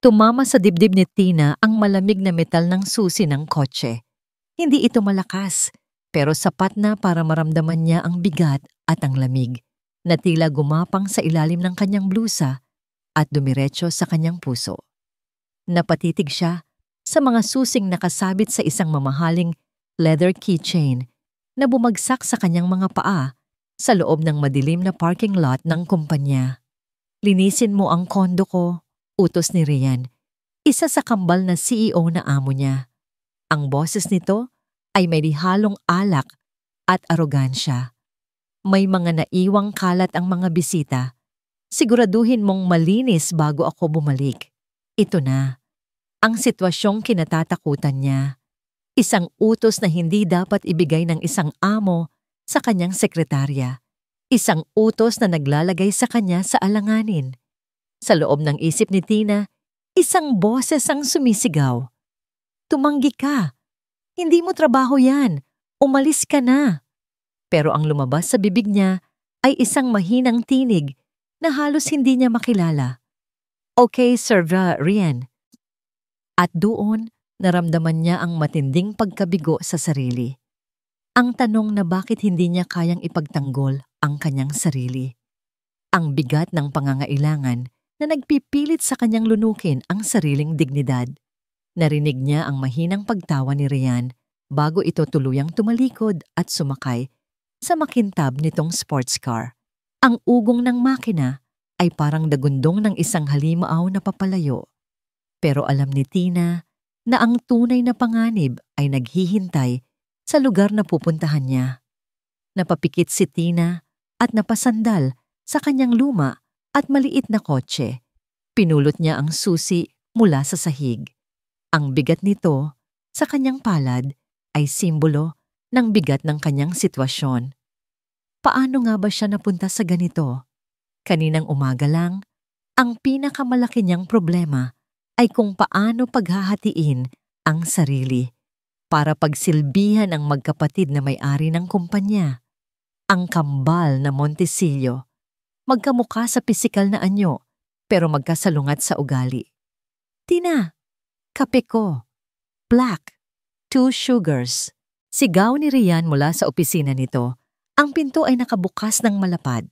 Tumama sa dibdib ni Tina ang malamig na metal ng susi ng kotse. Hindi ito malakas, pero sapat na para maramdaman niya ang bigat at ang lamig, na tila gumapang sa ilalim ng kanyang blusa at dumiretso sa kanyang puso. Napatitig siya sa mga susing nakasabit sa isang mamahaling leather keychain na bumagsak sa kanyang mga paa sa loob ng madilim na parking lot ng kumpanya. "Linisin mo ang kondo ko," utos ni Rian, isa sa kambal na CEO na amo niya. Ang boses nito ay may halong alak at arogansya. "May mga naiwang kalat ang mga bisita. Siguraduhin mong malinis bago ako bumalik." Ito na ang sitwasyong kinatatakutan niya. Isang utos na hindi dapat ibigay ng isang amo sa kanyang sekretarya. Isang utos na naglalagay sa kanya sa alanganin. Sa loob ng isip ni Tina, isang boses ang sumisigaw. "Tumanggi ka! Hindi mo trabaho yan! Umalis ka na!" Pero ang lumabas sa bibig niya ay isang mahinang tinig na halos hindi niya makilala. "Okay, Sir Rian." At doon, naramdaman niya ang matinding pagkabigo sa sarili. Ang tanong na bakit hindi niya kayang ipagtanggol ang kanyang sarili. Ang bigat ng pangangailangan na nagpipilit sa kanyang lunukin ang sariling dignidad. Narinig niya ang mahinang pagtawa ni Rian bago ito tuluyang tumalikod at sumakay sa makintab nitong sports car. Ang ugong ng makina ay parang dagundong ng isang halimaaw na papalayo. Pero alam ni Tina na ang tunay na panganib ay naghihintay sa lugar na pupuntahan niya. Napapikit si Tina at napasandal sa kanyang luma at maliit na kotse. Pinulot niya ang susi mula sa sahig. Ang bigat nito sa kanyang palad ay simbolo ng bigat ng kanyang sitwasyon. Paano nga ba siya napunta sa ganito? Kaninang umaga lang, ang pinakamalaki niyang problema ay kung paano paghahatiin ang sarili para pagsilbihan ang magkapatid na may-ari ng kumpanya. Ang kambal na Montesillo, magkamukha sa pisikal na anyo pero magkasalungat sa ugali. "Tina, kape ko. Black, 2 sugars." Sigaw ni Rian mula sa opisina nito. Ang pinto ay nakabukas ng malapad.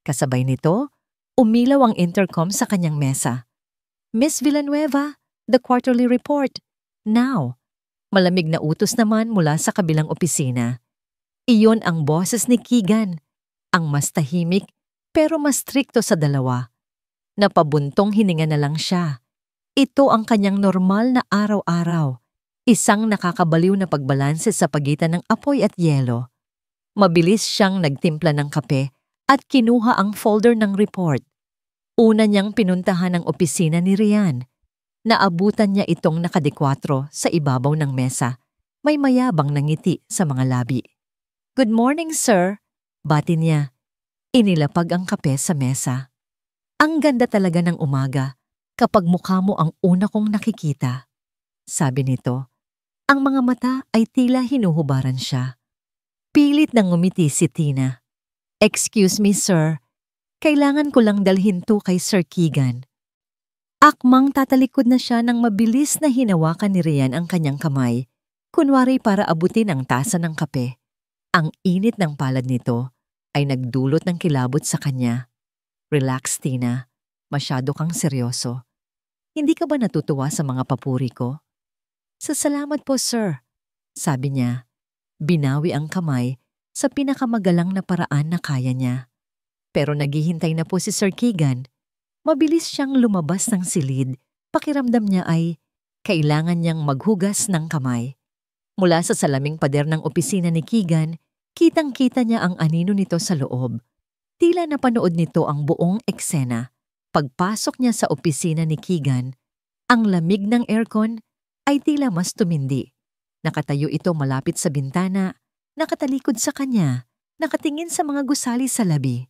Kasabay nito, umilaw ang intercom sa kanyang mesa. "Miss Villanueva, the quarterly report. Now." Malamig na utos naman mula sa kabilang opisina. Iyon ang boses ni Keegan, ang mas tahimik pero mas strikto sa dalawa. Napabuntong hininga na lang siya. Ito ang kanyang normal na araw-araw. Isang nakakabaliw na pagbalanse sa pagitan ng apoy at yelo. Mabilis siyang nagtimpla ng kape at kinuha ang folder ng report. Una niyang pinuntahan ang opisina ni Rian. Naabutan niya itong nakadekwatro sa ibabaw ng mesa. May mayabang na ngiti sa mga labi. "Good morning, sir," bati niya. Inilapag ang kape sa mesa. "Ang ganda talaga ng umaga kapag mukha mo ang una kong nakikita," sabi nito. Ang mga mata ay tila hinuhubaran siya. Pilit nang ngumiti si Tina. "Excuse me, sir. Kailangan ko lang dalhin to kay Sir Keegan." Akmang tatalikod na siya nang mabilis na hinawakan ni Rian ang kanyang kamay, kunwari para abutin ang tasa ng kape. Ang init ng palad nito ay nagdulot ng kilabot sa kanya. "Relax, Tina. Masyado kang seryoso. Hindi ka ba natutuwa sa mga papuri ko?" "Salamat po, sir," sabi niya. Binawi ang kamay sa pinakamagalang na paraan na kaya niya. Pero naghihintay na po si Sir Keegan. Mabilis siyang lumabas ng silid. Pakiramdam niya ay kailangan niyang maghugas ng kamay. Mula sa salaming pader ng opisina ni Keegan, kitang-kita niya ang anino nito sa loob. Tila napanood nito ang buong eksena. Pagpasok niya sa opisina ni Keegan, ang lamig ng aircon ay tila mas tumindi. Nakatayo ito malapit sa bintana, nakatalikod sa kanya, nakatingin sa mga gusali sa labi.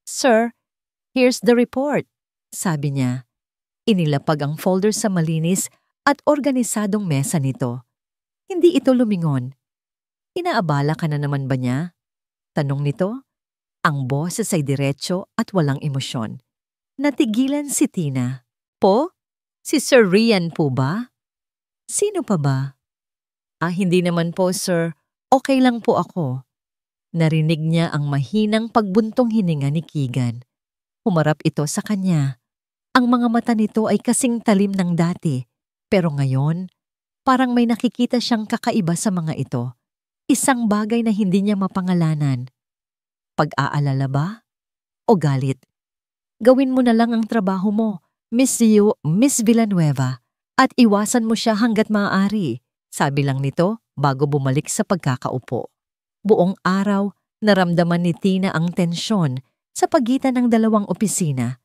"Sir, here's the report," sabi niya. Inilapag ang folder sa malinis at organisadong mesa nito. Hindi ito lumingon. "Inaabala ka na naman ba niya?" tanong nito. Ang boses ay diretso at walang emosyon. Natigilan si Tina. "Po? Si Sir Rian po ba? Sino pa ba? Hindi naman po, sir. Okay lang po ako. Narinig niya ang mahinang pagbuntong hininga ni Keegan. Humarap ito sa kanya. Ang mga mata nito ay kasing talim ng dati, pero ngayon, parang may nakikita siyang kakaiba sa mga ito. Isang bagay na hindi niya mapangalanan. Pag-aalala ba? O galit? Gawin mo na lang ang trabaho mo, Miss Villanueva, at iwasan mo siya hanggat maaari, sabi lang nito bago bumalik sa pagkakaupo. Buong araw, naramdaman ni Tina ang tensyon sa pagitan ng dalawang opisina.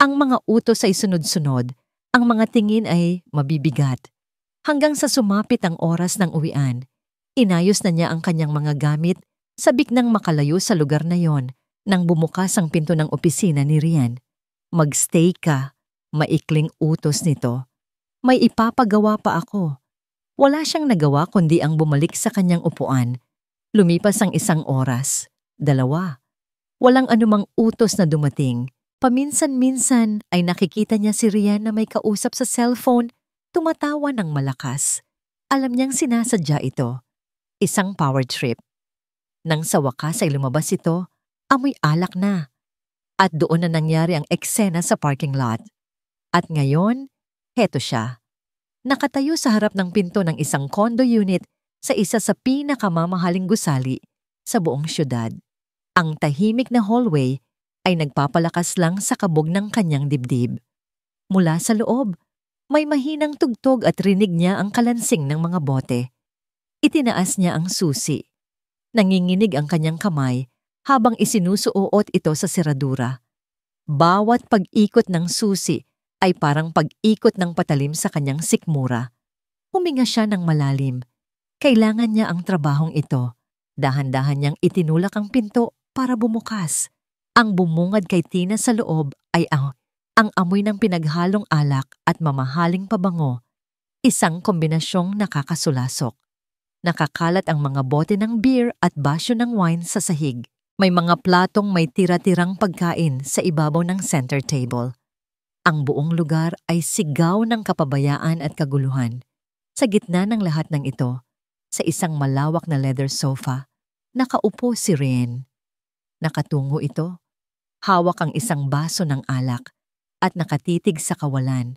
Ang mga utos ay sunod-sunod, ang mga tingin ay mabibigat. Hanggang sa sumapit ang oras ng uwian, inayos na niya ang kanyang mga gamit, sabik nang makalayo sa lugar na yon nang bumukas ang pinto ng opisina ni Rian. Magstay ka, maikling utos nito. May ipapagawa pa ako. Wala siyang nagawa kundi ang bumalik sa kanyang upuan. Lumipas ang 1 oras, 2. Walang anumang utos na dumating. Paminsan-minsan ay nakikita niya si Rian na may kausap sa cellphone, tumatawa ng malakas. Alam niyang sinasadya ito. Isang power trip. Nang sa wakas ay lumabas ito, amoy alak na. At doon na nangyari ang eksena sa parking lot. At ngayon, heto siya. Nakatayo sa harap ng pinto ng isang condo unit sa isa sa pinakamamahaling gusali sa buong syudad. Ang tahimik na hallway ay nagpapalakas lang sa kabog ng kanyang dibdib. Mula sa loob, may mahinang tugtog at rinig niya ang kalansing ng mga bote. Itinaas niya ang susi. Nanginginig ang kanyang kamay habang isinusuot ito sa seradura. Bawat pag-ikot ng susi ay parang pag-ikot ng patalim sa kanyang sikmura. Huminga siya ng malalim. Kailangan niya ang trabahong ito. Dahan-dahan niyang itinulak ang pinto para bumukas. Ang bumungad kay Tina sa loob ay ang amoy ng pinaghalong alak at mamahaling pabango. Isang kombinasyong nakakasulasok. Nakakalat ang mga bote ng beer at basyo ng wine sa sahig. May mga platong may tira-tirang pagkain sa ibabaw ng center table. Ang buong lugar ay sigaw ng kapabayaan at kaguluhan. Sa gitna ng lahat ng ito, sa isang malawak na leather sofa, nakaupo si Rian. Nakatungo ito. Hawak ang isang baso ng alak at nakatitig sa kawalan.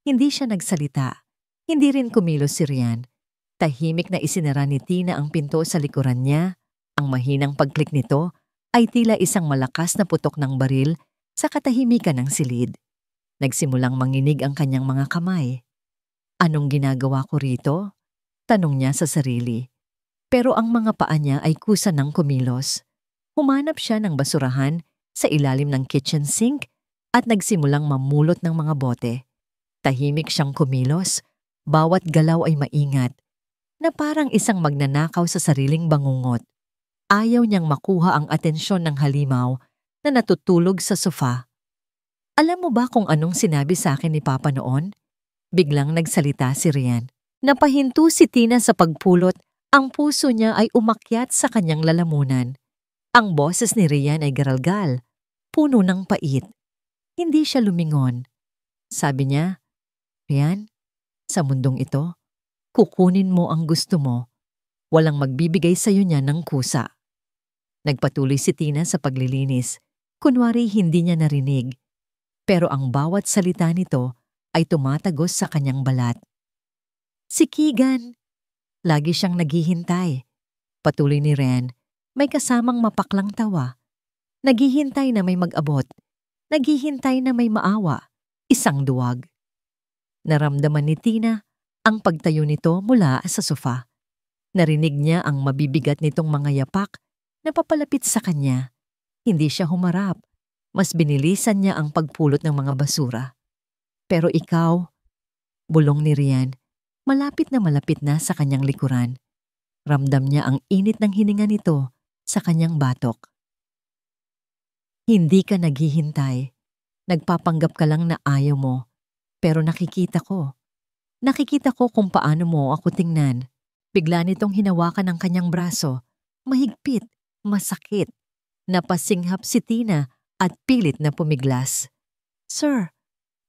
Hindi siya nagsalita. Hindi rin kumilos si Rian. Tahimik na isinara ni Tina ang pinto sa likuran niya. Ang mahinang pagklik nito ay tila isang malakas na putok ng baril sa katahimikan ng silid. Nagsimulang manginig ang kanyang mga kamay. Anong ginagawa ko rito? Tanong niya sa sarili. Pero ang mga paa niya ay kusa ng kumilos. Humanap siya ng basurahan sa ilalim ng kitchen sink at nagsimulang mamulot ng mga bote. Tahimik siyang kumilos, bawat galaw ay maingat, na parang isang magnanakaw sa sariling bangungot. Ayaw niyang makuha ang atensyon ng halimaw na natutulog sa sofa. Alam mo ba kung anong sinabi sa akin ni Papa noon? Biglang nagsalita si Rian. Napahinto si Tina sa pagpulot, ang puso niya ay umakyat sa kanyang lalamunan. Ang boses ni Rian ay garalgal, puno ng pait. Hindi siya lumingon. Sabi niya, Rian, sa mundong ito, kukunin mo ang gusto mo. Walang magbibigay sa iyo niya ng kusa. Nagpatuloy si Tina sa paglilinis. Kunwari hindi niya narinig. Pero ang bawat salita nito ay tumatagos sa kanyang balat. Si Keegan. Lagi siyang naghihintay. Patuloy ni Rian. May kasamang mapaklang tawa. Naghihintay na may mag-abot. Naghihintay na may maawa. Isang duwag. Naramdaman ni Tina ang pagtayo nito mula sa sofa. Narinig niya ang mabibigat nitong mga yapak na papalapit sa kanya. Hindi siya humarap. Mas binilisan niya ang pagpulot ng mga basura. Pero ikaw, bulong ni Rian, malapit na sa kanyang likuran. Ramdam niya ang init ng hininga nito sa kanyang batok. Hindi ka naghihintay. Nagpapanggap ka lang na ayaw mo. Pero nakikita ko. Nakikita ko kung paano mo ako tingnan. Bigla nitong hinawakan ang kanyang braso. Mahigpit, masakit. Napasinghap si Tina at pilit na pumiglas. Sir,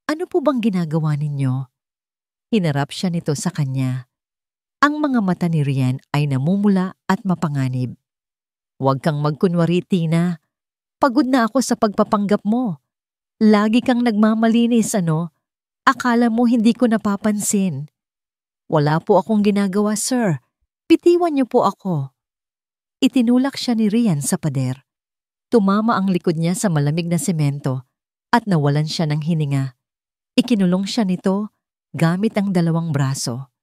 Ano po bang ginagawa ninyo? Hinarap siya nito sa kanya. Ang mga mata ni Rian ay namumula at mapanganib. Huwag kang magkunwari, Tina. Pagod na ako sa pagpapanggap mo. Lagi kang nagmamalinis, ano? Akala mo hindi ko napapansin. Wala po akong ginagawa, sir. Bitiwan niyo po ako. Itinulak siya ni Rian sa pader. Tumama ang likod niya sa malamig na semento at nawalan siya ng hininga. Ikinulong siya nito gamit ang dalawang braso.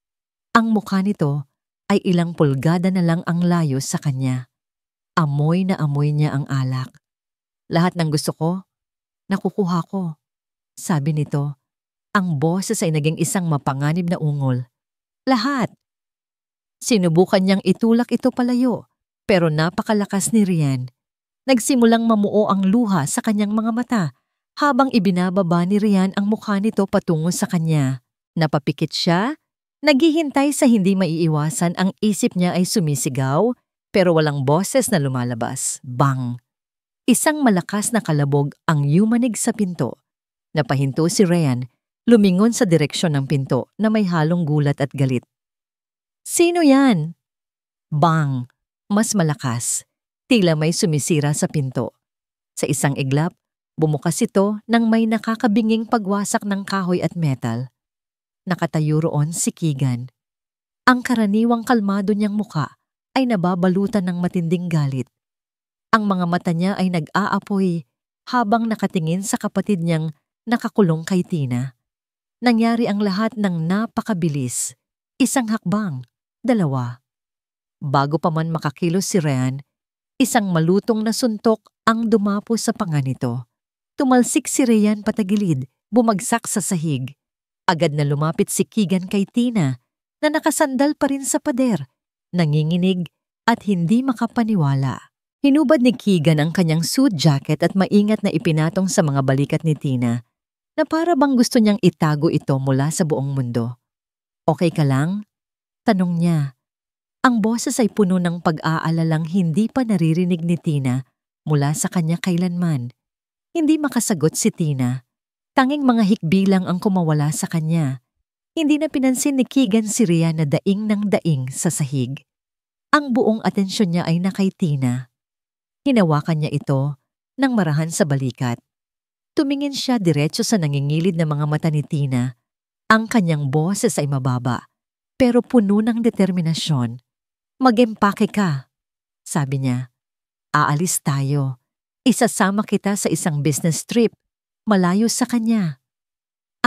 Ang mukha nito ay ilang pulgada na lang ang layo sa kanya. Amoy na amoy niya ang alak. Lahat ng gusto ko, nakukuha ko. Sabi nito, ang boses ay naging isang mapanganib na ungol. Lahat. Sinubukan niyang itulak ito palayo, pero napakalakas ni Rian. Nagsimulang mamuo ang luha sa kanyang mga mata habang ibinababa ni Rian ang mukha nito patungo sa kanya. Napapikit siya, naghihintay sa hindi maiiwasan, ang isip niya ay sumisigaw, pero walang boses na lumalabas. Bang! Isang malakas na kalabog ang yumanig sa pinto. Napahinto si Rian, lumingon sa direksyon ng pinto na may halong gulat at galit. Sino yan? Bang! Mas malakas. Tila may sumisira sa pinto. Sa isang iglap, bumukas ito nang may nakakabinging pagwasak ng kahoy at metal. Nakatayo roon si Keegan. Ang karaniwang kalmado niyang muka ay nababalutan ng matinding galit. Ang mga mata niya ay nag-aapoy habang nakatingin sa kapatid niyang nakakulong kay Tina. Nangyari ang lahat ng napakabilis. Isang hakbang, dalawa. Bago pa man makakilos si Rian, isang malutong na suntok ang dumapo sa panga nito. Tumalsik si Rian patagilid, bumagsak sa sahig. Agad na lumapit si Keegan kay Tina na nakasandal pa rin sa pader, nanginginig at hindi makapaniwala. Hinubad ni Keegan ang kanyang suit jacket at maingat na ipinatong sa mga balikat ni Tina na para bang gusto niyang itago ito mula sa buong mundo. Okay ka lang? Tanong niya. Ang boses ay puno ng pag-aalalang hindi pa naririnig ni Tina mula sa kanya kailanman. Hindi makasagot si Tina. Tanging mga hikbi lang ang kumawala sa kanya. Hindi na pinansin ni Keegan si Rian na daing ng daing sa sahig. Ang buong atensyon niya ay na kay Tina. Hinawakan niya ito nang marahan sa balikat. Tumingin siya diretso sa nangingilid na mga mata ni Tina. Ang kanyang boses ay mababa, pero puno ng determinasyon. Mag-empake ka, sabi niya. Aalis tayo. Isasama kita sa isang business trip, malayo sa kanya.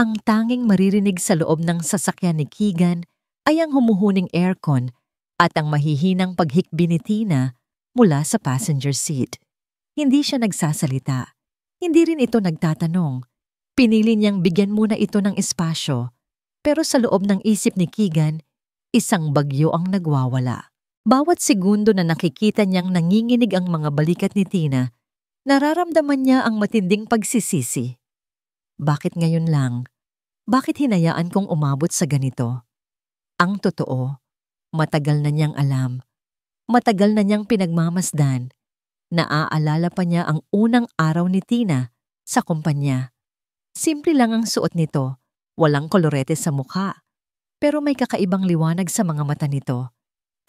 Ang tanging maririnig sa loob ng sasakyan ni Keegan ay ang humuhuning aircon at ang mahihinang paghikbi ni Tina mula sa passenger seat. Hindi siya nagsasalita. Hindi rin ito nagtatanong. Pinili niyang bigyan muna ito ng espasyo. Pero sa loob ng isip ni Keegan, isang bagyo ang nagwawala. Bawat segundo na nakikita niyang nanginginig ang mga balikat ni Tina, nararamdaman niya ang matinding pagsisisi. Bakit ngayon lang? Bakit hinayaan kong umabot sa ganito? Ang totoo, matagal na niyang alam. Matagal na niyang pinagmamasdan. Naaalala pa niya ang unang araw ni Tina sa kumpanya. Simple lang ang suot nito, walang kolorete sa mukha. Pero may kakaibang liwanag sa mga mata nito.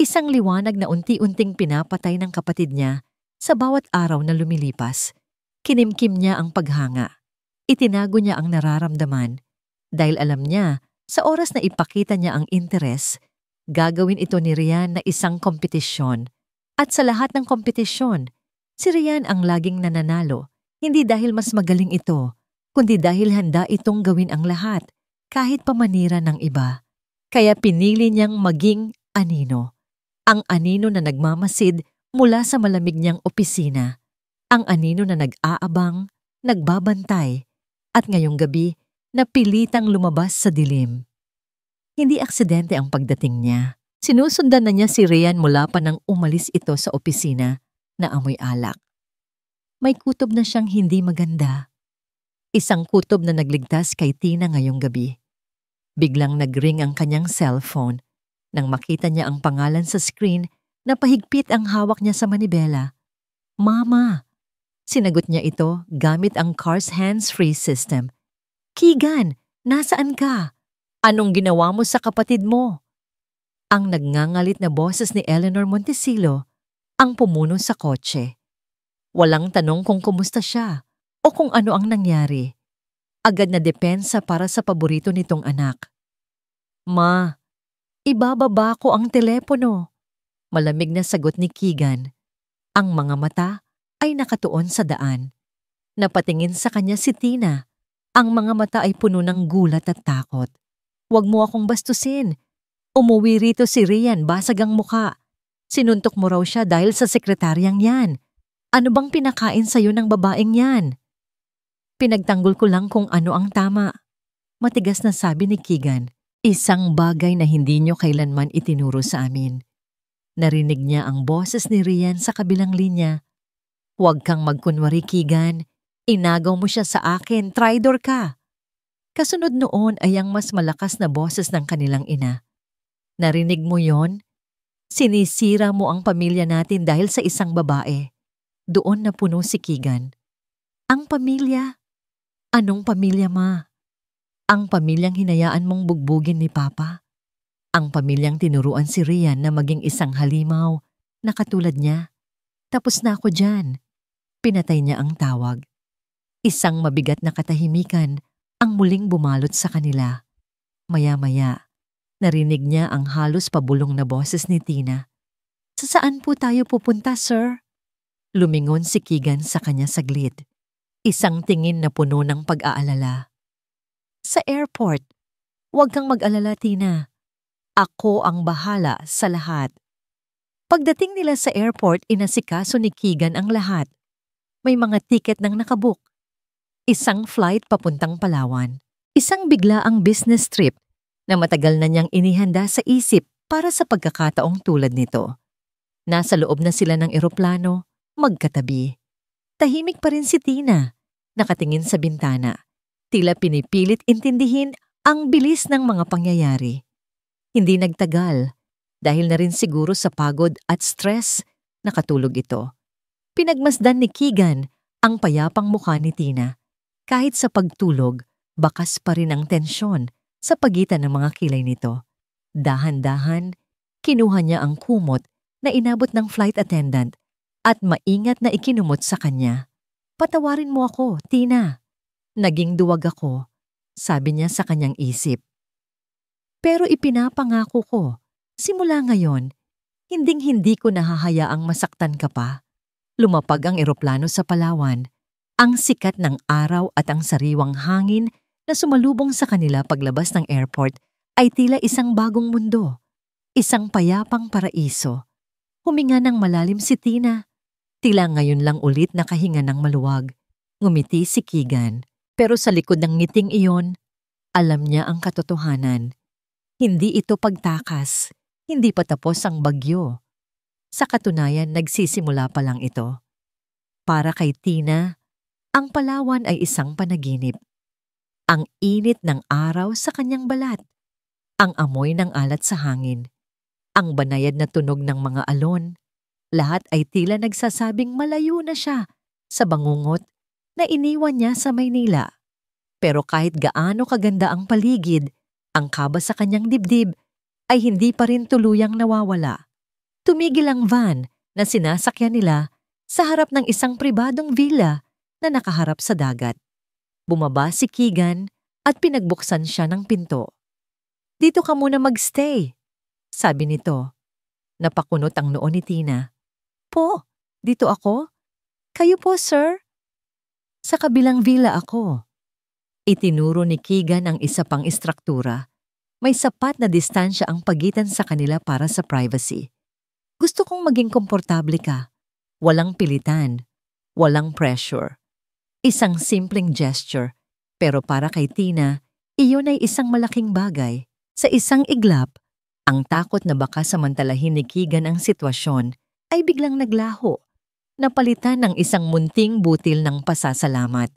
Isang liwanag na unti-unting pinapatay ng kapatid niya sa bawat araw na lumilipas. Kinimkim niya ang paghanga. Itinago niya ang nararamdaman dahil alam niya sa oras na ipakita niya ang interes, gagawin ito ni Rian na isang kompetisyon. At sa lahat ng kompetisyon, si Rian ang laging nananalo, hindi dahil mas magaling ito, kundi dahil handa itong gawin ang lahat, kahit pamanira ng iba. Kaya pinili niyang maging anino. Ang anino na nagmamasid mula sa malamig niyang opisina. Ang anino na nag-aabang, nagbabantay, at ngayong gabi, napilitang lumabas sa dilim. Hindi aksidente ang pagdating niya. Sinusundan na niya si Rian mula pa nang umalis ito sa opisina na amoy alak. May kutob na siyang hindi maganda. Isang kutob na nagligtas kay Tina ngayong gabi. Biglang nag-ring ang kanyang cellphone. Nang makita niya ang pangalan sa screen, napahigpit ang hawak niya sa manibela. Mama! Sinagot niya ito gamit ang car's hands-free system. Keegan, nasaan ka? Anong ginawa mo sa kapatid mo? Ang nagngangalit na boses ni Eleanor Montecillo ang pumuno sa kotse. Walang tanong kung kumusta siya o kung ano ang nangyari. Agad na depensa para sa paborito nitong anak. Ma, ibababa ko ang telepono. Malamig na sagot ni Keegan. Ang mga mata ay nakatuon sa daan. Napatingin sa kanya si Tina. Ang mga mata ay puno ng gulat at takot. Huwag mo akong bastusin. Umuwi rito si Rian, basag ang muka. Sinuntok mo raw siya dahil sa sekretaryang yan. Ano bang pinakain sa'yo ng babaeng yan? Pinagtanggol ko lang kung ano ang tama. Matigas na sabi ni Keegan. Isang bagay na hindi niyo kailanman itinuro sa amin. Narinig niya ang boses ni Rian sa kabilang linya. Huwag kang magkunwari, Keegan. Inagaw mo siya sa akin, traidor ka. Kasunod noon ay ang mas malakas na boses ng kanilang ina. Narinig mo yon? Sinisira mo ang pamilya natin dahil sa isang babae. Doon napuno si Keegan. Ang pamilya? Anong pamilya, ma? Ang pamilyang hinayaan mong bugbugin ni Papa? Ang pamilyang tinuruan si Rian na maging isang halimaw na katulad niya? Tapos na ako dyan. Pinatay niya ang tawag. Isang mabigat na katahimikan ang muling bumalot sa kanila. Maya-maya, narinig niya ang halos pabulong na boses ni Tina. Saan po tayo pupunta, sir? Lumingon si Keegan sa kanya saglit. Isang tingin na puno ng pag-aalala. Sa airport. Huwag kang mag-alala, Tina. Ako ang bahala sa lahat. Pagdating nila sa airport, inasikaso ni Keegan ang lahat. May mga tiket nang nakabook. Isang flight papuntang Palawan. Isang biglaang business trip na matagal na niyang inihanda sa isip para sa pagkakataong tulad nito. Nasa loob na sila ng eroplano, magkatabi. Tahimik pa rin si Tina, nakatingin sa bintana. Tila pinipilit intindihin ang bilis ng mga pangyayari. Hindi nagtagal, dahil na rin siguro sa pagod at stress, nakatulog ito. Pinagmasdan ni Keegan ang payapang mukha ni Tina. Kahit sa pagtulog, bakas pa rin ang tensyon sa pagitan ng mga kilay nito. Dahan-dahan, kinuha niya ang kumot na inabot ng flight attendant at maingat na ikinumot sa kanya. Patawarin mo ako, Tina. Naging duwag ako, sabi niya sa kanyang isip. Pero ipinapangako ko, simula ngayon, hinding-hindi ko nahahayaang masaktan ka pa. Lumapag ang eroplano sa Palawan. Ang sikat ng araw at ang sariwang hangin na sumalubong sa kanila paglabas ng airport ay tila isang bagong mundo. Isang payapang paraiso. Huminga ng malalim si Tina. Tila ngayon lang ulit nakahinga ng maluwag. Ngumiti si Keegan. Pero sa likod ng ngiting iyon, alam niya ang katotohanan. Hindi ito pagtakas, hindi pa tapos ang bagyo. Sa katunayan, nagsisimula pa lang ito. Para kay Tina, ang Palawan ay isang panaginip. Ang init ng araw sa kanyang balat, ang amoy ng alat sa hangin, ang banayad na tunog ng mga alon, lahat ay tila nagsasabing malayo na siya sa bangungot na iniwan niya sa Maynila. Pero kahit gaano kaganda ang paligid, ang kaba sa kanyang dibdib ay hindi pa rin tuluyang nawawala. Tumigil ang van na sinasakyan nila sa harap ng isang pribadong villa na nakaharap sa dagat. Bumaba si Keegan at pinagbuksan siya ng pinto. Dito ka muna magstay, sabi nito. Napakunot ang noo ni Tina. Po, dito ako? Kayo po, sir? Sa kabilang villa ako. Itinuro ni Keegan ang isa pang istruktura. May sapat na distansya ang pagitan sa kanila para sa privacy. Gusto kong maging komportable ka. Walang pilitan. Walang pressure. Isang simpleng gesture. Pero para kay Tina, iyon ay isang malaking bagay. Sa isang iglap, ang takot na baka samantalahin ni Keegan ang sitwasyon ay biglang naglaho. Napalitan ng isang munting butil ng pasasalamat.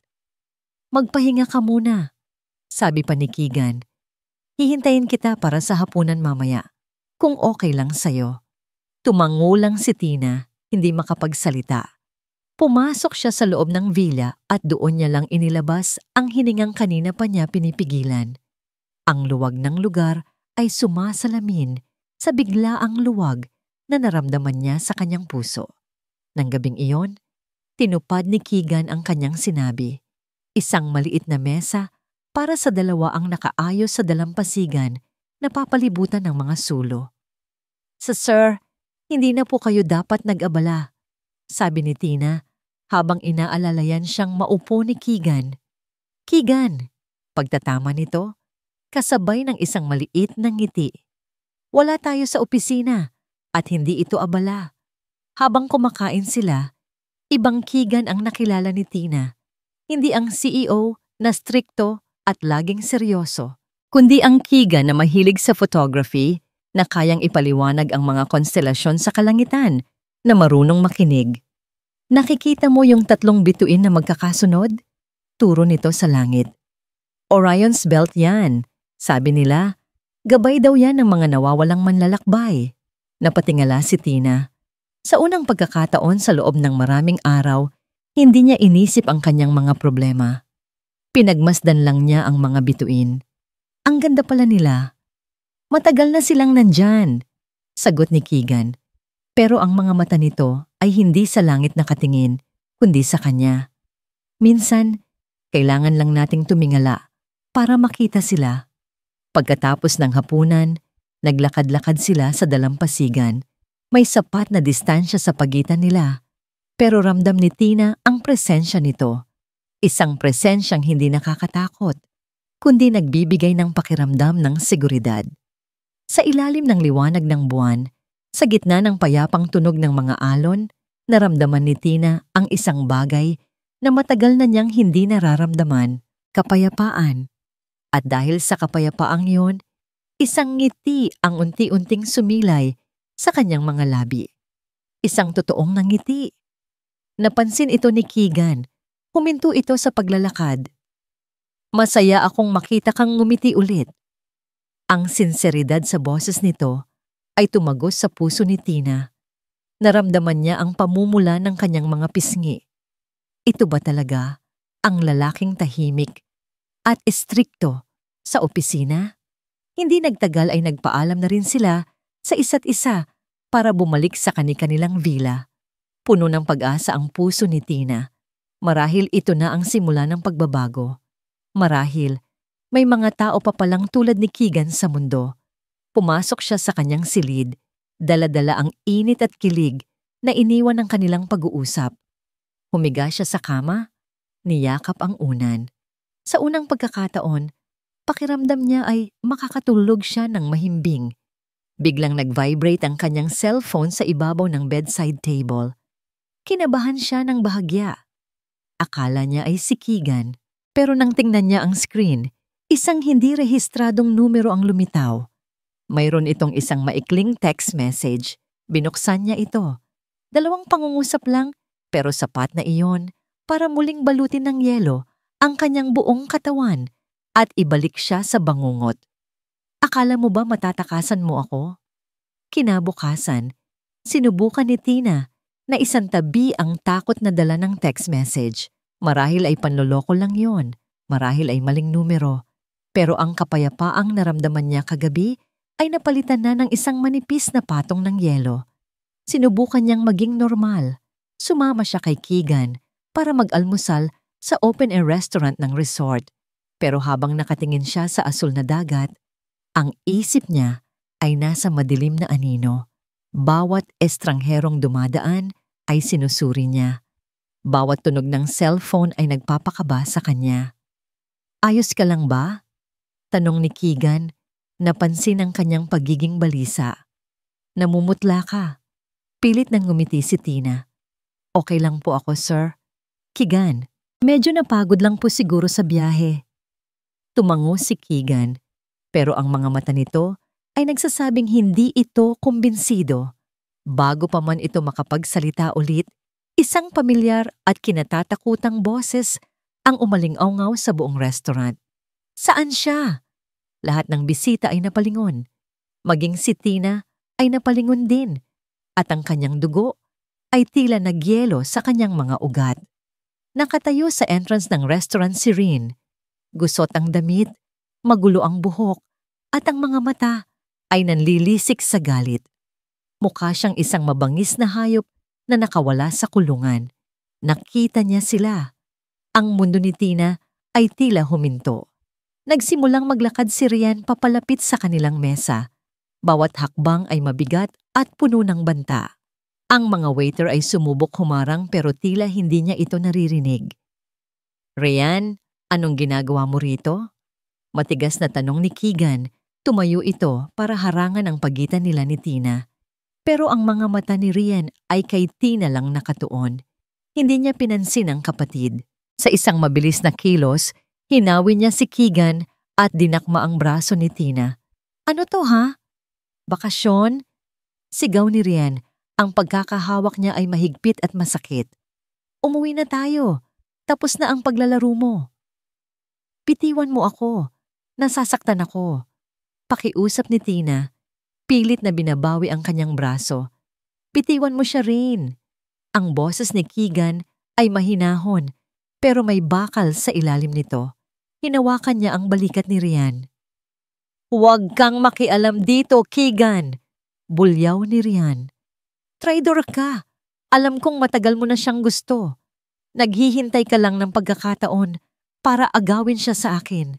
Magpahinga ka muna, sabi pa ni Keegan. Hihintayin kita para sa hapunan mamaya, kung okay lang sa'yo. Tumango lang si Tina, hindi makapagsalita. Pumasok siya sa loob ng villa at doon niya lang inilabas ang hiningang kanina pa niya pinipigilan. Ang luwag ng lugar ay sumasalamin sa biglaang luwag na naramdaman niya sa kanyang puso. Nang gabing iyon, tinupad ni Keegan ang kanyang sinabi. Isang maliit na mesa para sa dalawa ang nakaayos sa dalampasigan na papalibutan ng mga sulo. Sir, hindi na po kayo dapat nag-abala, sabi ni Tina habang inaalalayan siyang maupo ni Keegan. Keegan, pagtatama nito, kasabay ng isang maliit na ngiti. Wala tayo sa opisina at hindi ito abala. Habang kumakain sila, ibang Keegan ang nakilala ni Tina. Hindi ang CEO na strikto at laging seryoso, kundi ang Keegan na mahilig sa photography na kayang ipaliwanag ang mga konstelasyon sa kalangitan na marunong makinig. Nakikita mo yung 3 bituin na magkakasunod? Turo nito sa langit. Orion's Belt yan. Sabi nila, gabay daw yan ng mga nawawalang manlalakbay. Napatingala si Tina. Sa unang pagkakataon sa loob ng maraming araw, hindi niya inisip ang kanyang mga problema. Pinagmasdan lang niya ang mga bituin. Ang ganda pala nila. Matagal na silang nandyan, sagot ni Keegan. Pero ang mga mata nito ay hindi sa langit nakatingin, kundi sa kanya. Minsan, kailangan lang nating tumingala para makita sila. Pagkatapos ng hapunan, naglakad-lakad sila sa dalampasigan. May sapat na distansya sa pagitan nila. Pero ramdam ni Tina ang presensya nito. Isang presensyang hindi nakakatakot, kundi nagbibigay ng pakiramdam ng seguridad. Sa ilalim ng liwanag ng buwan, sa gitna ng payapang tunog ng mga alon, naramdaman ni Tina ang isang bagay na matagal na niyang hindi nararamdaman, kapayapaan. At dahil sa kapayapaang yun, isang ngiti ang unti-unting sumilay sa kanyang mga labi. Isang totoong ngiti. Napansin ito ni Keegan. Huminto ito sa paglalakad. Masaya akong makita kang ngumiti ulit. Ang sinseridad sa boses nito ay tumagos sa puso ni Tina. Naramdaman niya ang pamumula ng kanyang mga pisngi. Ito ba talaga ang lalaking tahimik at istrikto sa opisina? Hindi nagtagal ay nagpaalam na rin sila sa isa't isa para bumalik sa kani-kanilang villa. Puno ng pag-asa ang puso ni Tina. Marahil ito na ang simula ng pagbabago. Marahil may mga tao pa palang tulad ni Keegan sa mundo. Pumasok siya sa kanyang silid, dala-dala ang init at kilig na iniwan ng kanilang pag-uusap. Humiga siya sa kama, niyakap ang unan. Sa unang pagkakataon, pakiramdam niya ay makakatulog siya ng mahimbing. Biglang nag-vibrate ang kanyang cellphone sa ibabaw ng bedside table. Kinabahan siya ng bahagya. Akala niya ay si Keegan, pero nang tingnan niya ang screen, isang hindi rehistradong numero ang lumitaw. Mayroon itong isang maikling text message. Binuksan niya ito. 2 pangungusap lang, pero sapat na iyon para muling balutin ng yelo ang kanyang buong katawan at ibalik siya sa bangungot. Akala mo ba matatakasan mo ako? Kinabukasan, sinubukan ni Tina na isantabi ang takot na dala ng text message. Marahil ay panloloko lang yon, marahil ay maling numero. Pero ang kapayapaang naramdaman niya kagabi ay napalitan na ng isang manipis na patong ng yelo. Sinubukan niyang maging normal. Sumama siya kay Keegan para mag-almusal sa open-air restaurant ng resort. Pero habang nakatingin siya sa asul na dagat, ang isip niya ay nasa madilim na anino. Bawat estrangherong dumadaan ay sinusuri niya. Bawat tunog ng cellphone ay nagpapakaba sa kanya. Ayos ka lang ba? Tanong ni Keegan, napansin ang kanyang pagiging balisa. Namumutla ka. Pilit nang ngumiti si Tina. Okay lang po ako, sir. Keegan, medyo napagod lang po siguro sa biyahe. Tumango si Keegan, pero ang mga mata nito ay nagsasabing hindi ito kumbinsido. Bago pa man ito makapagsalita ulit, isang pamilyar at kinatatakutang boses ang umaling-awngaw sa buong restaurant. Saan siya? Lahat ng bisita ay napalingon. Maging si Tina ay napalingon din. At ang kanyang dugo ay tila nagyelo sa kanyang mga ugat. Nakatayo sa entrance ng restaurant si Rin. Gusot ang damit, magulo ang buhok, at ang mga mata ay nanlilisik sa galit. Mukha siyang isang mabangis na hayop na nakawala sa kulungan. Nakita niya sila. Ang mundo ni Tina ay tila huminto. Nagsimulang maglakad si Rian papalapit sa kanilang mesa. Bawat hakbang ay mabigat at puno ng banta. Ang mga waiter ay sumubok humarang pero tila hindi niya ito naririnig. "Rian, anong ginagawa mo rito?" Matigas na tanong ni Keegan. Tumayo ito para harangan ang pagitan nila ni Tina. Pero ang mga mata ni Rian ay kay Tina lang nakatuon. Hindi niya pinansin ang kapatid. Sa isang mabilis na kilos, hinawi niya si Keegan at dinakma ang braso ni Tina. "Ano to ha? Bakasyon?" Sigaw ni Rian. Ang pagkakahawak niya ay mahigpit at masakit. "Umuwi na tayo. Tapos na ang paglalaro mo." "Bitiwan mo ako. Nasasaktan ako." Pakiusap ni Tina. Pilit na binabawi ang kanyang braso. "Bitiwan mo siya rin." Ang boses ni Keegan ay mahinahon pero may bakal sa ilalim nito. Hinawakan niya ang balikat ni Rian. "Huwag kang makialam dito, Keegan!" Bulyaw ni Rian. "Traidor ka! Alam kong matagal mo na siyang gusto. Naghihintay ka lang ng pagkakataon para agawin siya sa akin.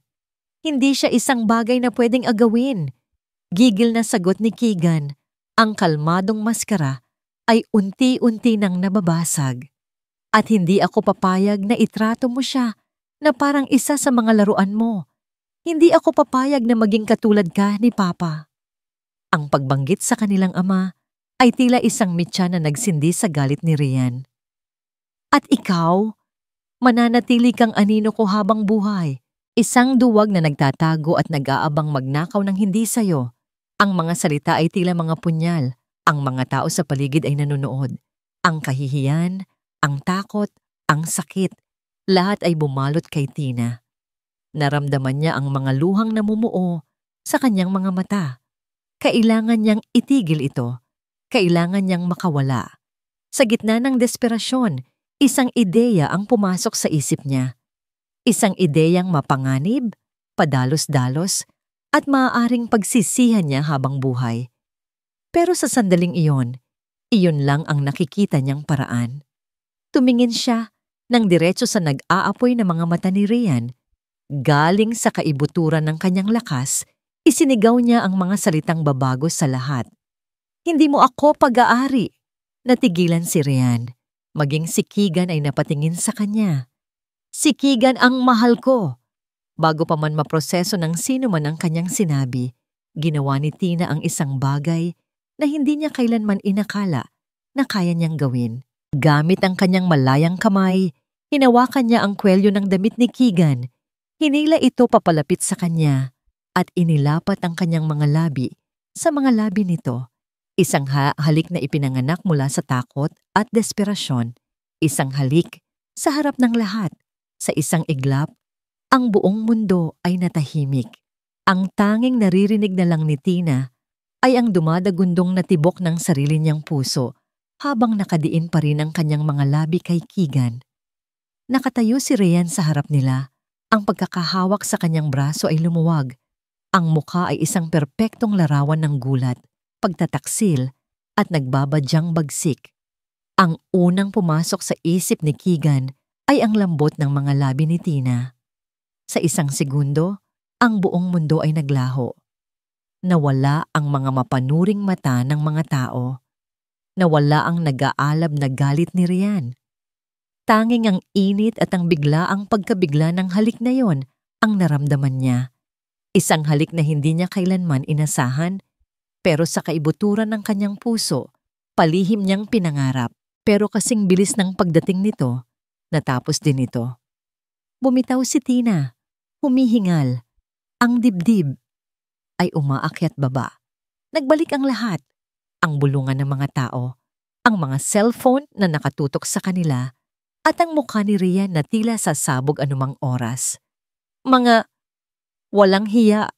Hindi siya isang bagay na pwedeng agawin." Gigil na sagot ni Keegan. Ang kalmadong maskara ay unti-unti nang nababasag. "At hindi ako papayag na itrato mo siya na parang isa sa mga laruan mo. Hindi ako papayag na maging katulad ka ni Papa." Ang pagbanggit sa kanilang ama ay tila isang mitya na nagsindi sa galit ni Rian. "At ikaw? Mananatili kang anino ko habang buhay. Isang duwag na nagtatago at nag-aabang magnakaw ng hindi sayo." Ang mga salita ay tila mga punyal. Ang mga tao sa paligid ay nanonood. Ang kahihiyan, ang takot, ang sakit, lahat ay bumalot kay Tina. Naramdaman niya ang mga luhang namumuo sa kanyang mga mata. Kailangan niyang itigil ito. Kailangan niyang makawala. Sa gitna ng desperasyon, isang ideya ang pumasok sa isip niya. Isang ideyang mapanganib, padalos-dalos, at maaaring pagsisihan niya habang buhay. Pero sa sandaling iyon lang ang nakikita niyang paraan. Tumingin siya ng diretso sa nag-aapoy na mga mata ni Rian. Galing sa kaibuturan ng kanyang lakas, isinigaw niya ang mga salitang babago sa lahat. "Hindi mo ako pag-aari." Natigilan si Rian. Maging si Keegan ay napatingin sa kanya. "Si Keegan ang mahal ko." Bago pa man maproseso ng sino man ang kanyang sinabi, ginawa ni Tina ang isang bagay na hindi niya kailanman inakala na kaya niyang gawin. Gamit ang kanyang malayang kamay, hinawakan niya ang kwelyo ng damit ni Keegan. Hinila ito papalapit sa kanya at inilapat ang kanyang mga labi sa mga labi nito. Isang halik na ipinanganak mula sa takot at desperasyon. Isang halik sa harap ng lahat. Sa isang iglap, ang buong mundo ay natahimik. Ang tanging naririnig na lang ni Tina ay ang dumadagundong na tibok ng sarili niyang puso habang nakadiin pa rin ang kanyang mga labi kay Keegan. Nakatayo si Rian sa harap nila. Ang pagkakahawak sa kanyang braso ay lumuwag. Ang mukha ay isang perpektong larawan ng gulat, pagtataksil, at nagbabadyang bagsik. Ang unang pumasok sa isip ni Keegan ay ang lambot ng mga labi ni Tina. Sa isang segundo, ang buong mundo ay naglaho. Nawala ang mga mapanuring mata ng mga tao. Nawala ang nag-aalab na galit ni Rian. Tanging ang init at ang biglaang pagkabigla ng halik na yon ang naramdaman niya. Isang halik na hindi niya kailanman inasahan, pero sa kaibuturan ng kanyang puso, palihim niyang pinangarap. Pero kasing bilis ng pagdating nito, natapos din ito. Bumitaw si Tina. Humihingal. Ang dibdib ay umaakyat baba. Nagbalik ang lahat. Ang bulungan ng mga tao, ang mga cellphone na nakatutok sa kanila, at ang mukha ni Rian na tila sasabog anumang oras. "Mga walang hiya."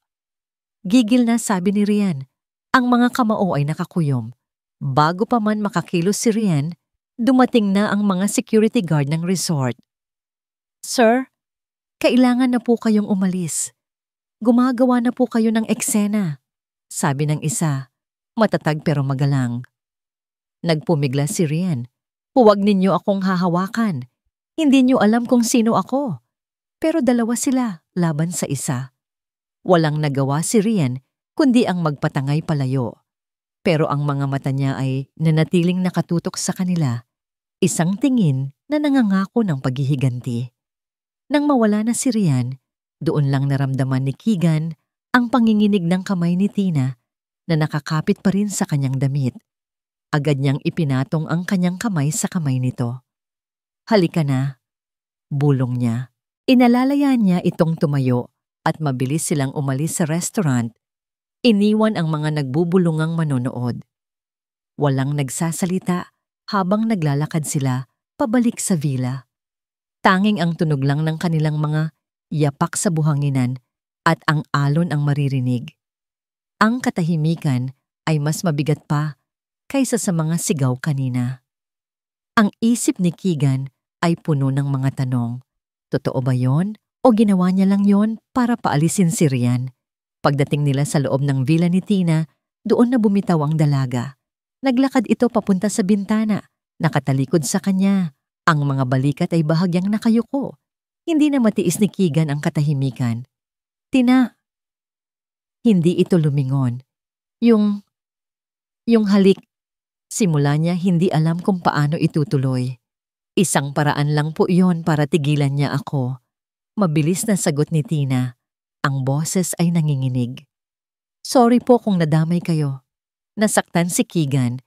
Gigil na sabi ni Rian. Ang mga kamao ay nakakuyom. Bago pa man makakilos si Rian, Dumating na ang mga security guard ng resort. "Sir, kailangan na po kayong umalis. Gumagawa na po kayo ng eksena," sabi ng isa, matatag pero magalang. Nagpumigla si Rian. "Huwag ninyo akong hahawakan. Hindi niyo alam kung sino ako." Pero dalawa sila laban sa isa. Walang nagawa si Rian kundi ang magpatangay palayo. Pero ang mga mata niya ay nanatiling nakatutok sa kanila, isang tingin na nangangako ng paghihiganti. Nang mawala na si Rian, doon lang naramdaman ni Keegan ang panginginig ng kamay ni Tina na nakakapit pa rin sa kanyang damit. Agad niyang ipinatong ang kanyang kamay sa kamay nito. "Halika na," bulong niya. Inalalayan niya itong tumayo at mabilis silang umalis sa restaurant. Iniwan ang mga nagbubulungang manonood. Walang nagsasalita habang naglalakad sila pabalik sa villa. Tanging ang tunog lang ng kanilang mga yapak sa buhanginan at ang alon ang maririnig. Ang katahimikan ay mas mabigat pa kaysa sa mga sigaw kanina. Ang isip ni Keegan ay puno ng mga tanong. Totoo ba yon? O ginawa niya lang yon para paalisin si Rian? Pagdating nila sa loob ng villa ni Tina, doon na bumitaw ang dalaga. Naglakad ito papunta sa bintana, nakatalikod sa kanya. Ang mga balikat ay bahagyang nakayuko. Hindi na matiis ni Keegan ang katahimikan. "Tina." Hindi ito lumingon. Yung halik. Simula niya hindi alam kung paano itutuloy. Isang paraan lang po iyon para tigilan niya ako. Mabilis na sagot ni Tina. Ang boses ay nanginginig. "Sorry po kung nadamay kayo." Nasaktan si Keegan.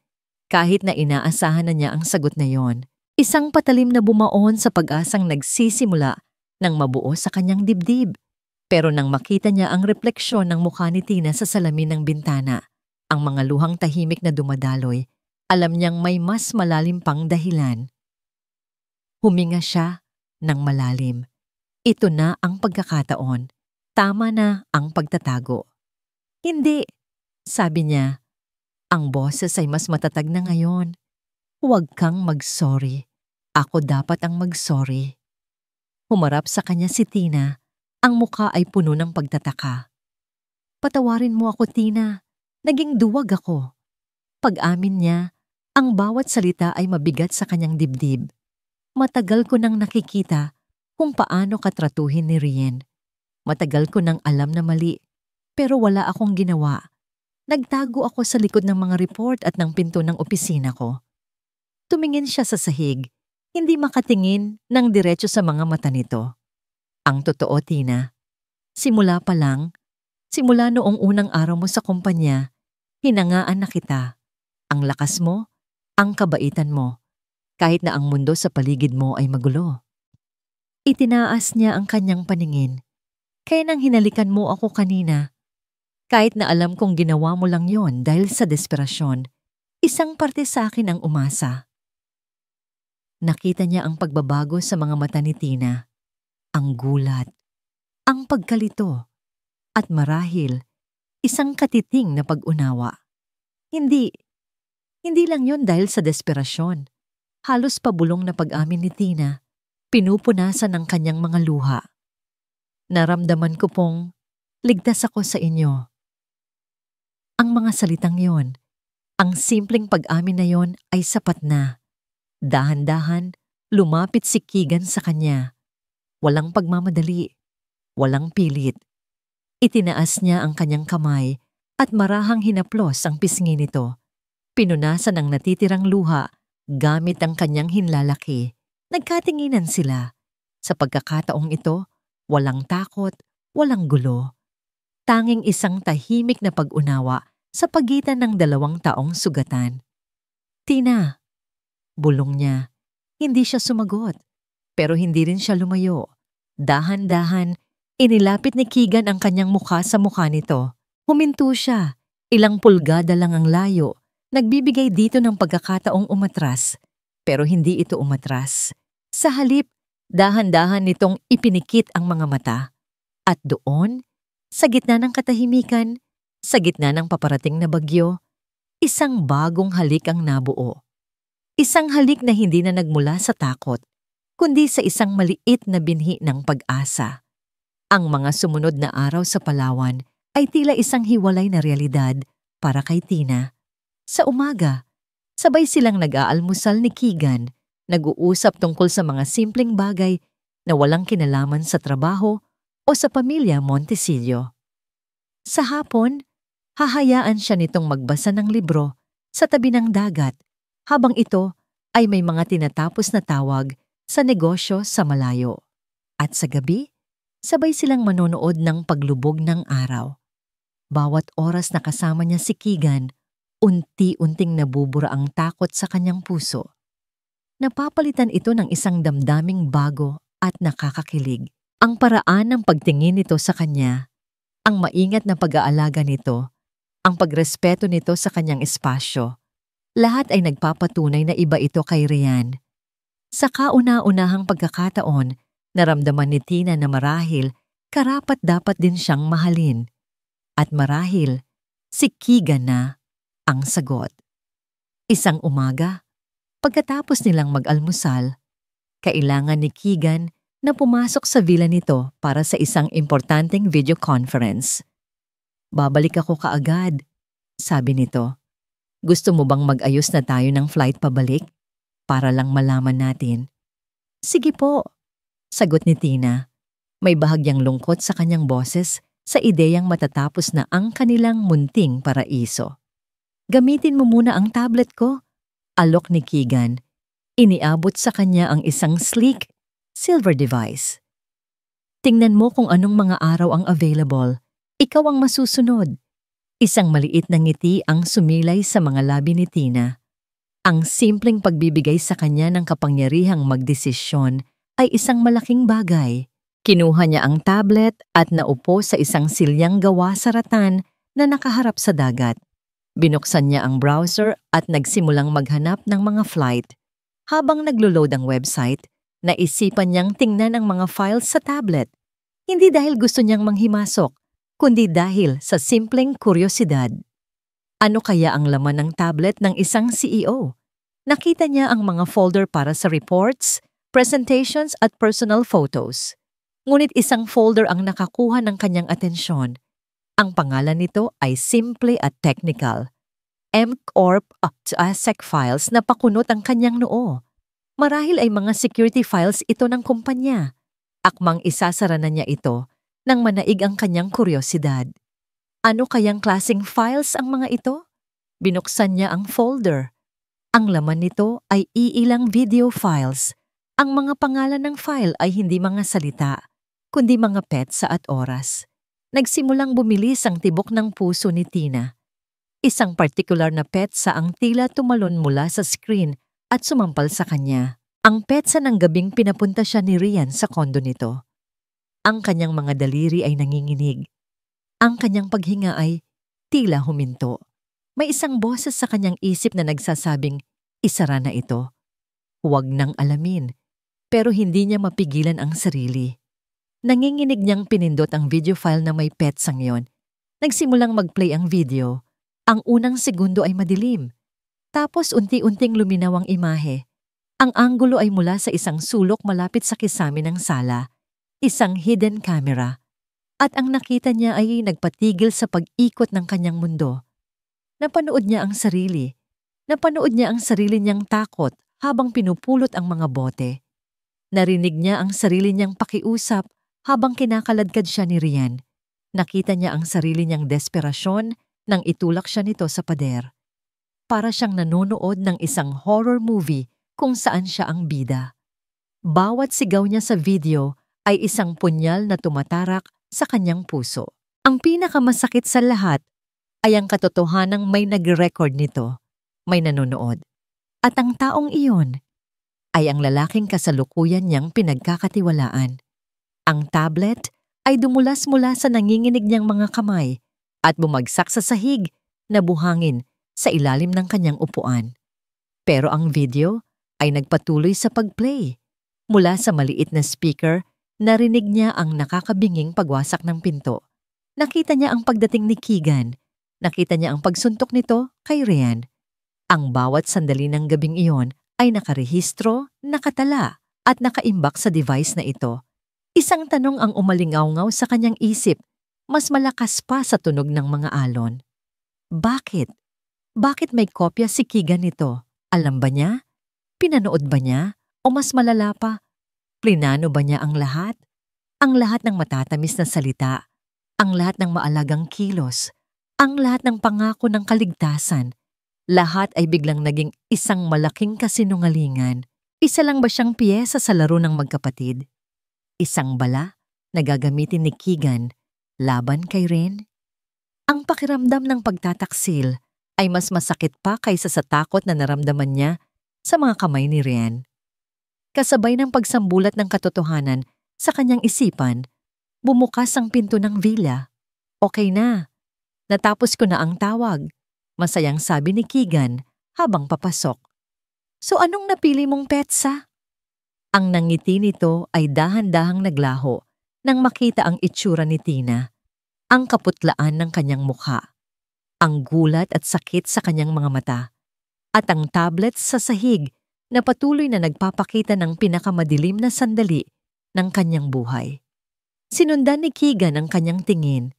Kahit na inaasahan na niya ang sagot na yon. Isang patalim na bumaon sa pag-asang nagsisimula ng mabuo sa kanyang dibdib. Pero nang makita niya ang refleksyon ng mukha ni Tina sa salamin ng bintana, ang mga luhang tahimik na dumadaloy, alam niyang may mas malalim pang dahilan. Huminga siya ng malalim. Ito na ang pagkakataon. Tama na ang pagtatago. "Hindi," sabi niya. Ang boses ay mas matatag na ngayon. "Huwag kang mag-sorry. Ako dapat ang mag-sorry." Humarap sa kanya si Tina. Ang mukha ay puno ng pagtataka. "Patawarin mo ako, Tina. Naging duwag ako." Pag-amin niya, ang bawat salita ay mabigat sa kanyang dibdib. Matagal ko nang nakikita kung paano katratuhin ni Rian. Matagal ko nang alam na mali, pero wala akong ginawa. Nagtago ako sa likod ng mga report at ng pinto ng opisina ko. Tumingin siya sa sahig, hindi makatingin ng diretso sa mga mata nito. "Ang totoo, Tina, simula pa lang, simula noong unang araw mo sa kumpanya, hinangaan na kita. Ang lakas mo, ang kabaitan mo, kahit na ang mundo sa paligid mo ay magulo." Itinaas niya ang kanyang paningin. "Kaya nang hinalikan mo ako kanina, kahit na alam kong ginawa mo lang yon dahil sa desperasyon, isang parte sa akin ang umasa." Nakita niya ang pagbabago sa mga mata ni Tina, ang gulat, ang pagkalito, at marahil isang katiting na pag-unawa. Hindi lang yon dahil sa desperasyon. Halos pabulong na pag-amin ni Tina, pinupunasan ng kanyang mga luha. "Naramdaman ko pong ligtas ako sa inyo." Ang mga salitang yon, ang simpleng pag-amin na yon ay sapat na. Dahan-dahan, lumapit si Keegan sa kanya. Walang pagmamadali, walang pilit. Itinaas niya ang kanyang kamay at marahang hinaplos ang pisngi nito. Pinunasan ang natitirang luha gamit ang kanyang hinlalaki. Nagkatinginan sila. Sa pagkakataong ito, walang takot, walang gulo. Tanging isang tahimik na pag-unawa sa pagitan ng dalawang taong sugatan. "Tina," bulong niya. Hindi siya sumagot, pero hindi rin siya lumayo. Dahan-dahan, inilapit ni Keegan ang kanyang mukha sa mukha nito. Huminto siya. Ilang pulgada lang ang layo. Nagbibigay dito ng pagkakataong umatras. Pero hindi ito umatras. Sa halip, dahan-dahan nitong ipinikit ang mga mata. At doon, sa gitna ng katahimikan, sa gitna ng paparating na bagyo, isang bagong halik ang nabuo. Isang halik na hindi na nagmula sa takot, kundi sa isang maliit na binhi ng pag-asa. Ang mga sumunod na araw sa Palawan ay tila isang hiwalay na realidad para kay Tina. Sa umaga, sabay silang nag-aalmusal ni Keegan, nag-uusap tungkol sa mga simpleng bagay na walang kinalaman sa trabaho o sa pamilya Montesillo. Sa hapon, hahayaan siya nitong magbasa ng libro sa tabi ng dagat habang ito ay may mga tinatapos na tawag sa negosyo sa malayo. At sa gabi, sabay silang manonood ng paglubog ng araw. Bawat oras na kasama niya si Keegan, unti-unting nabubura ang takot sa kanyang puso. Napapalitan ito ng isang damdaming bago at nakakakilig. Ang paraan ng pagtingin nito sa kanya, ang maingat na pag-aalaga nito, ang pagrespeto nito sa kanyang espasyo, lahat ay nagpapatunay na iba ito kay Rian. Sa kauna-unahang pagkakataon, naramdaman ni Tina na marahil karapat-dapat din siyang mahalin. At marahil, si Keegan na ang sagot. Isang umaga, pagkatapos nilang mag-almusal, kailangan ni Keegan na pumasok sa villa nito para sa isang importanteng video conference. "Babalik ako kaagad," sabi nito. "Gusto mo bang mag-ayos na tayo ng flight pabalik? Para lang malaman natin." "Sige po," sagot ni Tina. May bahagyang lungkot sa kanyang boses sa ideyang matatapos na ang kanilang munting paraiso. "Gamitin mo muna ang tablet ko," alok ni Keegan. Iniabot sa kanya ang isang sleek, silver device. "Tingnan mo kung anong mga araw ang available. Ikaw ang masusunod." Isang maliit na ngiti ang sumilay sa mga labi ni Tina. Ang simpleng pagbibigay sa kanya ng kapangyarihang magdesisyon ay isang malaking bagay. Kinuha niya ang tablet at naupo sa isang silyang gawa sa ratan na nakaharap sa dagat. Binuksan niya ang browser at nagsimulang maghanap ng mga flight. Habang naglo-load ang website, naisipan niyang tingnan ang mga files sa tablet. Hindi dahil gusto niyang manghimasok, kundi dahil sa simpleng kuryosidad. Ano kaya ang laman ng tablet ng isang CEO? Nakita niya ang mga folder para sa reports, presentations at personal photos. Ngunit isang folder ang nakakuha ng kanyang atensyon. Ang pangalan nito ay simple at technical. M-Corp ASEC files na pakunot ang kanyang noo. Marahil ay mga security files ito ng kumpanya. Akmang isasara na niya ito nang manaig ang kanyang kuryosidad. Ano kayang klaseng files ang mga ito? Binuksan niya ang folder. Ang laman nito ay iilang video files. Ang mga pangalan ng file ay hindi mga salita, kundi mga petsa at oras. Nagsimulang bumilis ang tibok ng puso ni Tina. Isang partikular na petsa ang tila tumalon mula sa screen at sumampal sa kanya. Ang petsa ng gabing pinapunta siya ni Rian sa kondo nito. Ang kanyang mga daliri ay nanginginig. Ang kanyang paghinga ay tila huminto. May isang boses sa kanyang isip na nagsasabing, "Isara na ito. Huwag nang alamin." Pero hindi niya mapigilan ang sarili. Nanginginig niyang pinindot ang video file na may petsang yon. Nagsimulang mag-play ang video. Ang unang segundo ay madilim. Tapos unti-unting luminaw ang imahe. Ang anggulo ay mula sa isang sulok malapit sa kisame ng sala. Isang hidden camera. At ang nakita niya ay nagpatigil sa pag-ikot ng kanyang mundo. Napanood niya ang sarili. Napanood niya ang sarili niyang takot habang pinupulot ang mga bote. Narinig niya ang sarili niyang pakiusap habang kinakaladkad siya ni Rian. Nakita niya ang sarili niyang desperasyon nang itulak siya nito sa pader. Para siyang nanonood ng isang horror movie kung saan siya ang bida. Bawat sigaw niya sa video ay isang punyal na tumatarak sa kanyang puso. Ang pinakamasakit sa lahat ay ang katotohanang may nag-record nito, may nanonood. At ang taong iyon ay ang lalaking kasalukuyan niyang pinagkakatiwalaan. Ang tablet ay dumulas mula sa nanginginig niyang mga kamay at bumagsak sa sahig na buhangin sa ilalim ng kanyang upuan. Pero ang video ay nagpatuloy sa pag-play. Mula sa maliit na speaker, narinig niya ang nakakabinging pagwasak ng pinto. Nakita niya ang pagdating ni Keegan. Nakita niya ang pagsuntok nito kay Rian. Ang bawat sandali ng gabing iyon ay nakarehistro, nakatala at nakaimbak sa device na ito. Isang tanong ang umalingaw-ngaw sa kanyang isip, mas malakas pa sa tunog ng mga alon. Bakit? Bakit may kopya si Keegan nito? Alam ba niya? Pinanood ba niya? O mas malala pa, plinano ba niya ang lahat? Ang lahat ng matatamis na salita, ang lahat ng maalagang kilos, ang lahat ng pangako ng kaligtasan, lahat ay biglang naging isang malaking kasinungalingan. Isa lang ba siyang piyesa sa laro ng magkapatid? Isang bala na gagamitin ni Keegan laban kay Ren? Ang pakiramdam ng pagtataksil ay mas masakit pa kaysa sa takot na naramdaman niya sa mga kamay ni Ren. Kasabay ng pagsambulat ng katotohanan sa kanyang isipan, bumukas ang pinto ng villa. Okay na. Natapos ko na ang tawag. Masayang sabi ni Keegan habang papasok. So anong napili mong petsa? Ang nangiti nito ay dahan-dahang naglaho nang makita ang itsura ni Tina. Ang kaputlaan ng kanyang mukha, ang gulat at sakit sa kanyang mga mata, at ang tablet sa sahig na patuloy na nagpapakita ng pinakamadilim na sandali ng kanyang buhay. Sinundan ni Keegan ang kanyang tingin.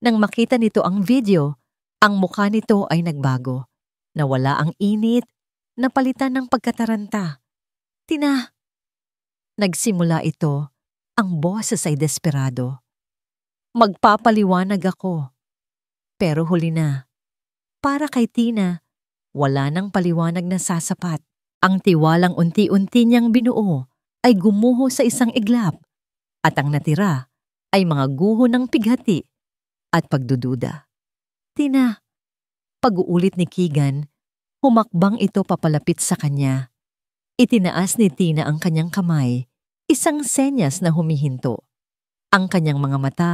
Nang makita nito ang video, ang mukha nito ay nagbago. Nawala ang init, napalitan ng pagkataranta. Tina! Nagsimula ito, ang boses ay desperado. Magpapaliwanag ako. Pero huli na. Para kay Tina, wala nang paliwanag na sasapat. Ang tiwalang unti-unti niyang binuo ay gumuho sa isang iglap, at ang natira ay mga guho ng pighati at pagdududa. Tina, pag-uulit ni Keegan, humakbang ito papalapit sa kanya. Itinaas ni Tina ang kanyang kamay, isang senyas na humihinto. Ang kanyang mga mata,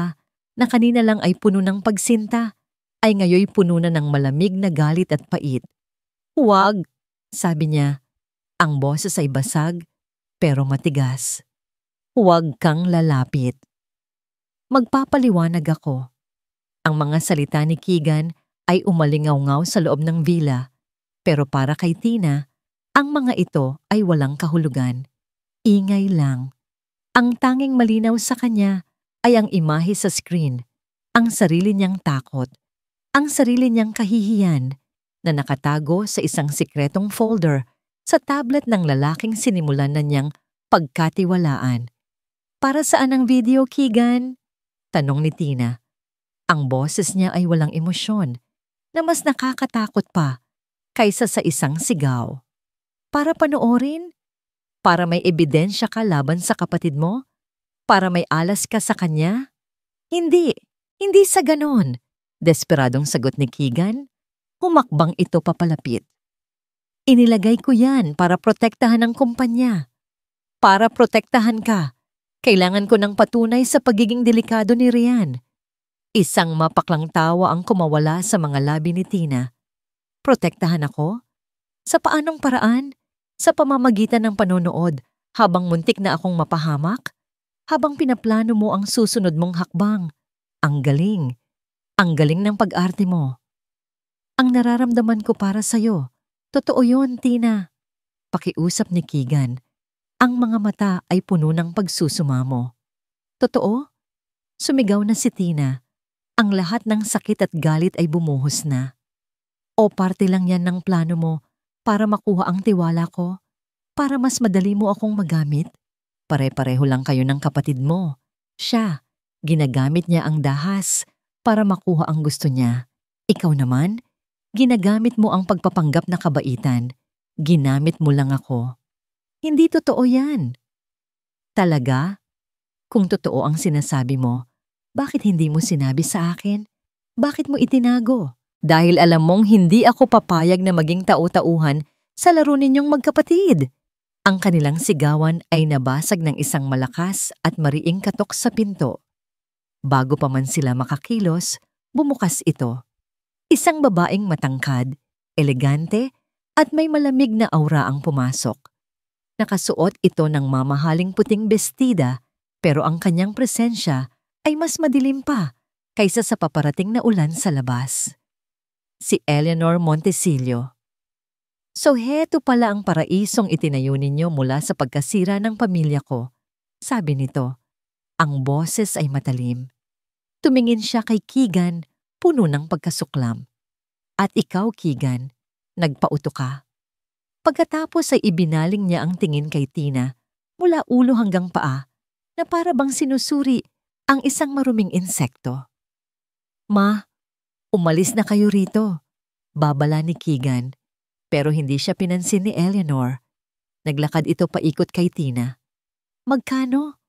na kanina lang ay puno ng pagsinta, ay ngayoy puno na ng malamig na galit at pait. Huwag, sabi niya. Ang boses ay basag, pero matigas. Huwag kang lalapit. Magpapaliwanag ako. Ang mga salita ni Keegan ay umalingaw-ngaw sa loob ng villa, pero para kay Tina, ang mga ito ay walang kahulugan. Ingay lang. Ang tanging malinaw sa kanya ay ang imahe sa screen, ang sarili niyang takot, ang sarili niyang kahihiyan na nakatago sa isang sikretong folder sa tablet ng lalaking sinimulan na niyang pagkatiwalaan. Para saan ang video, Keegan? Tanong ni Tina. Ang boses niya ay walang emosyon na mas nakakatakot pa kaysa sa isang sigaw. Para panoorin? Para may ebidensya ka laban sa kapatid mo? Para may alas ka sa kanya? Hindi sa ganon. Desperadong sagot ni Keegan. Humakbang ito papalapit. Inilagay ko yan para protektahan ang kumpanya. Para protektahan ka, kailangan ko ng patunay sa pagiging delikado ni Rian. Isang mapaklang tawa ang kumawala sa mga labi ni Tina. Protektahan ako? Sa paanong paraan? Sa pamamagitan ng panonood habang muntik na akong mapahamak? Habang pinaplano mo ang susunod mong hakbang. Ang galing. Ang galing ng pag-arte mo. Ang nararamdaman ko para sa'yo. Totoo yun, Tina. Pakiusap ni Keegan. Ang mga mata ay puno ng pagsusumamo. Totoo? Sumigaw na si Tina. Ang lahat ng sakit at galit ay bumuhos na. O parte lang yan ng plano mo para makuha ang tiwala ko? Para mas madali mo akong magamit? Pare-pareho lang kayo ng kapatid mo. Siya, ginagamit niya ang dahas para makuha ang gusto niya. Ikaw naman, ginagamit mo ang pagpapanggap na kabaitan. Ginamit mo lang ako. Hindi totoo yan. Talaga? Kung totoo ang sinasabi mo, bakit hindi mo sinabi sa akin? Bakit mo itinago? Dahil alam mong hindi ako papayag na maging tau-tauhan sa laro ninyong magkapatid. Ang kanilang sigawan ay nabasag ng isang malakas at mariing katok sa pinto. Bago pa man sila makakilos, bumukas ito. Isang babaeng matangkad, elegante, at may malamig na aura ang pumasok. Nakasuot ito ng mamahaling puting bestida, pero ang kanyang presensya ay mas madilim pa kaysa sa paparating na ulan sa labas. Si Eleanor Montesillo. So heto pala ang paraisong itinayo ninyo mula sa pagkasira ng pamilya ko, sabi nito. Ang boses ay matalim. Tumingin siya kay Keegan, puno ng pagkasuklam. At ikaw, Keegan, nagpauto ka. Pagkatapos ay ibinaling niya ang tingin kay Tina mula ulo hanggang paa na para bang sinusuri ang isang maruming insekto. Ma, umalis na kayo rito, babala ni Keegan. Pero hindi siya pinansin ni Eleanor. Naglakad ito paikot kay Tina. Magkano?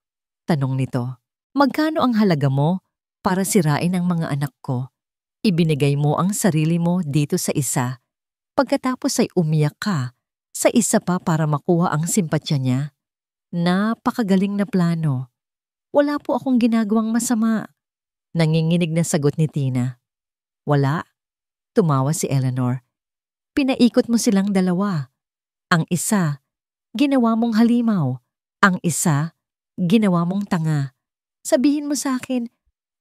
Tanong nito. Magkano ang halaga mo para sirain ang mga anak ko? Ibinigay mo ang sarili mo dito sa isa. Pagkatapos ay umiyak ka sa isa pa para makuha ang simpatya niya. Napakagaling na plano. Wala po akong ginagawang masama. Nanginginig na sagot ni Tina. Wala? Tumawa si Eleanor. Pinaikot mo silang dalawa. Ang isa, ginawa mong halimaw. Ang isa, ginawa mong tanga. Sabihin mo sa akin,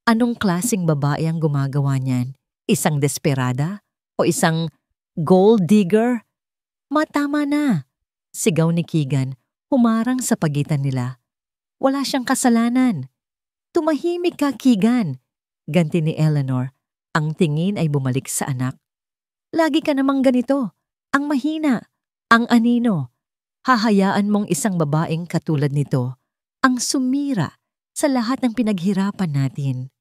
anong klaseng babae ang gumagawa niyan? Isang desperada? O isang gold digger? Matama na! Sigaw ni Keegan, humarang sa pagitan nila. Wala siyang kasalanan. Tumahimik ka, Keegan. Ganti ni Eleanor. Ang tingin ay bumalik sa anak. Lagi ka namang ganito, ang mahina, ang anino. Hahayaan mong isang babaeng katulad nito ang sumira sa lahat ng pinaghirapan natin.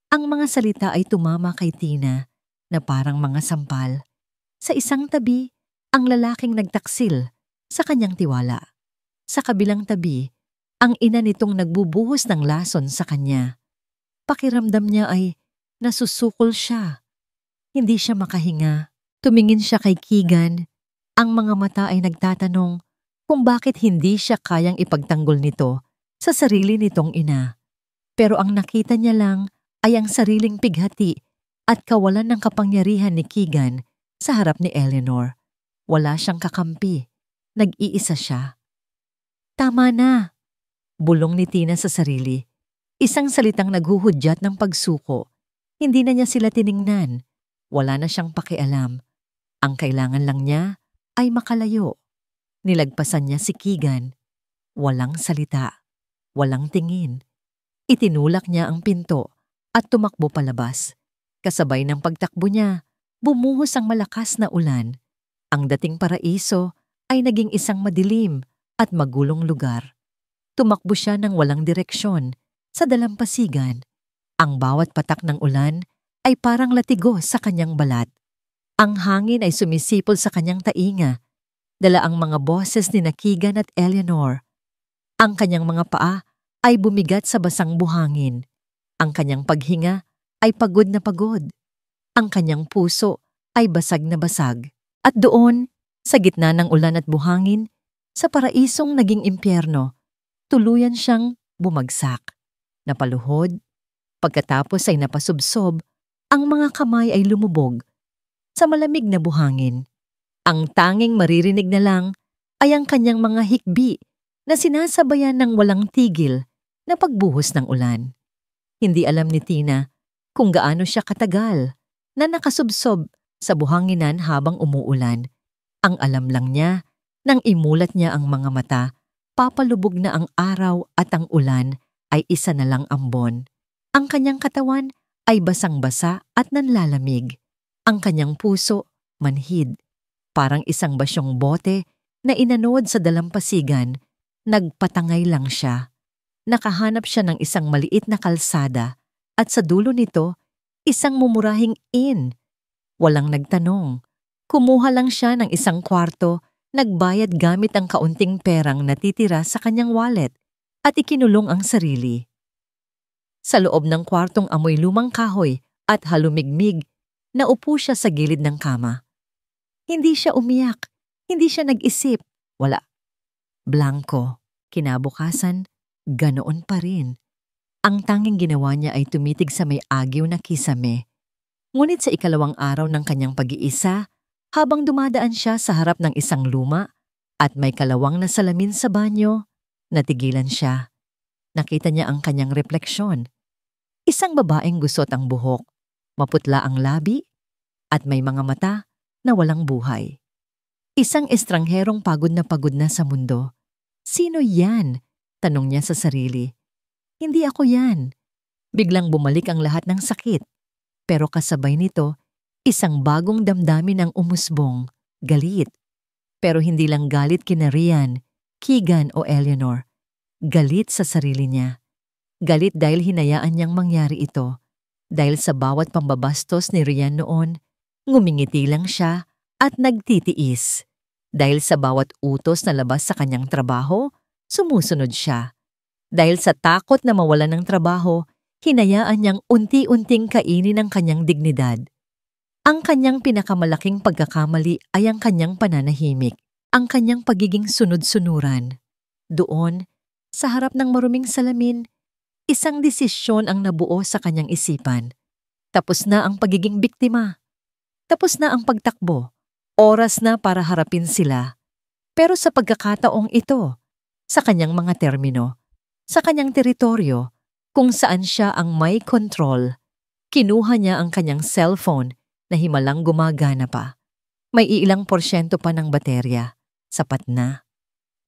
Ang mga salita ay tumama kay Tina na parang mga sampal. Sa isang tabi, ang lalaking nagtaksil sa kanyang tiwala. Sa kabilang tabi, ang ina nitong nagbubuhos ng lason sa kanya. Pakiramdam niya ay nasusukol siya. Hindi siya makahinga. Tumingin siya kay Keegan. Ang mga mata ay nagtatanong kung bakit hindi siya kayang ipagtanggol nito sa sarili nitong ina. Pero ang nakita niya lang ay ang sariling pighati at kawalan ng kapangyarihan ni Keegan sa harap ni Eleanor. Wala siyang kakampi. Nag-iisa siya. Tama na, bulong ni Tina sa sarili. Isang salitang naghuhudyat ng pagsuko. Hindi na niya sila tiningnan. Wala na siyang pakialam. Ang kailangan lang niya ay makalayo. Nilagpasan niya si Keegan. Walang salita. Walang tingin. Itinulak niya ang pinto at tumakbo palabas. Kasabay ng pagtakbo niya, bumuhos ang malakas na ulan. Ang dating paraiso ay naging isang madilim at magulong lugar. Tumakbo siya ng walang direksyon sa dalampasigan. Ang bawat patak ng ulan ay parang latigo sa kanyang balat. Ang hangin ay sumisipol sa kanyang tainga. Dala ang mga boses ni Keegan at Eleanor. Ang kanyang mga paa ay bumigat sa basang buhangin. Ang kanyang paghinga ay pagod na pagod. Ang kanyang puso ay basag na basag. At doon, sa gitna ng ulan at buhangin, sa paraisong naging impyerno, tuluyan siyang bumagsak. Napaluhod, pagkatapos ay napasubsob, ang mga kamay ay lumubog sa malamig na buhangin. Ang tanging maririnig na lang ay ang kanyang mga hikbi na sinasabayan ng walang tigil na pagbuhos ng ulan. Hindi alam ni Tina kung gaano siya katagal na nakasubsob sa buhanginan habang umuulan. Ang alam lang niya, nang imulat niya ang mga mata, papalubog na ang araw at ang ulan ay isa na lang ambon. Ang kanyang katawan ay basang-basa at nanlalamig. Ang kanyang puso, manhid. Parang isang basyong bote na inanood sa dalampasigan, nagpatangay lang siya. Nakahanap siya ng isang maliit na kalsada at sa dulo nito, isang mumurahing inn. Walang nagtanong. Kumuha lang siya ng isang kwarto, nagbayad gamit ang kaunting perang natitira sa kanyang wallet at ikinulong ang sarili. Sa loob ng kwartong amoy lumang kahoy at halumigmig, naupo siya sa gilid ng kama. Hindi siya umiyak, hindi siya nag-isip, wala. Blanko, kinabukasan, ganoon pa rin. Ang tanging ginawa niya ay tumitig sa may agyo na kisame. Ngunit sa ikalawang araw ng kanyang pag-iisa, habang dumadaan siya sa harap ng isang luma at may kalawang na salamin sa banyo, natigilan siya. Nakita niya ang kanyang refleksyon. Isang babaeng gusot ang buhok, maputla ang labi, at may mga mata na walang buhay. Isang estrangherong pagod na sa mundo. Sino yan? Tanong niya sa sarili. Hindi ako yan. Biglang bumalik ang lahat ng sakit. Pero kasabay nito, isang bagong damdamin ang umusbong, galit. Pero hindi lang galit kina Rian, Keegan o Eleanor. Galit sa sarili niya. Galit dahil hinayaan niyang mangyari ito. Dahil sa bawat pambabastos ni Rian noon, ngumingiti lang siya at nagtitiis. Dahil sa bawat utos na labas sa kanyang trabaho, sumusunod siya. Dahil sa takot na mawalan ng trabaho, hinayaan niyang unti-unting kainin ang kanyang dignidad. Ang kanyang pinakamalaking pagkakamali ay ang kanyang pananahimik, ang kanyang pagiging sunod-sunuran. Doon, sa harap ng maruming salamin, isang desisyon ang nabuo sa kanyang isipan. Tapos na ang pagiging biktima. Tapos na ang pagtakbo. Oras na para harapin sila. Pero sa pagkakataong ito, sa kanyang mga termino, sa kanyang teritoryo, kung saan siya ang may control, kinuha niya ang kanyang cellphone na himalang gumagana pa. May ilang porsyento pa ng baterya. Sapat na.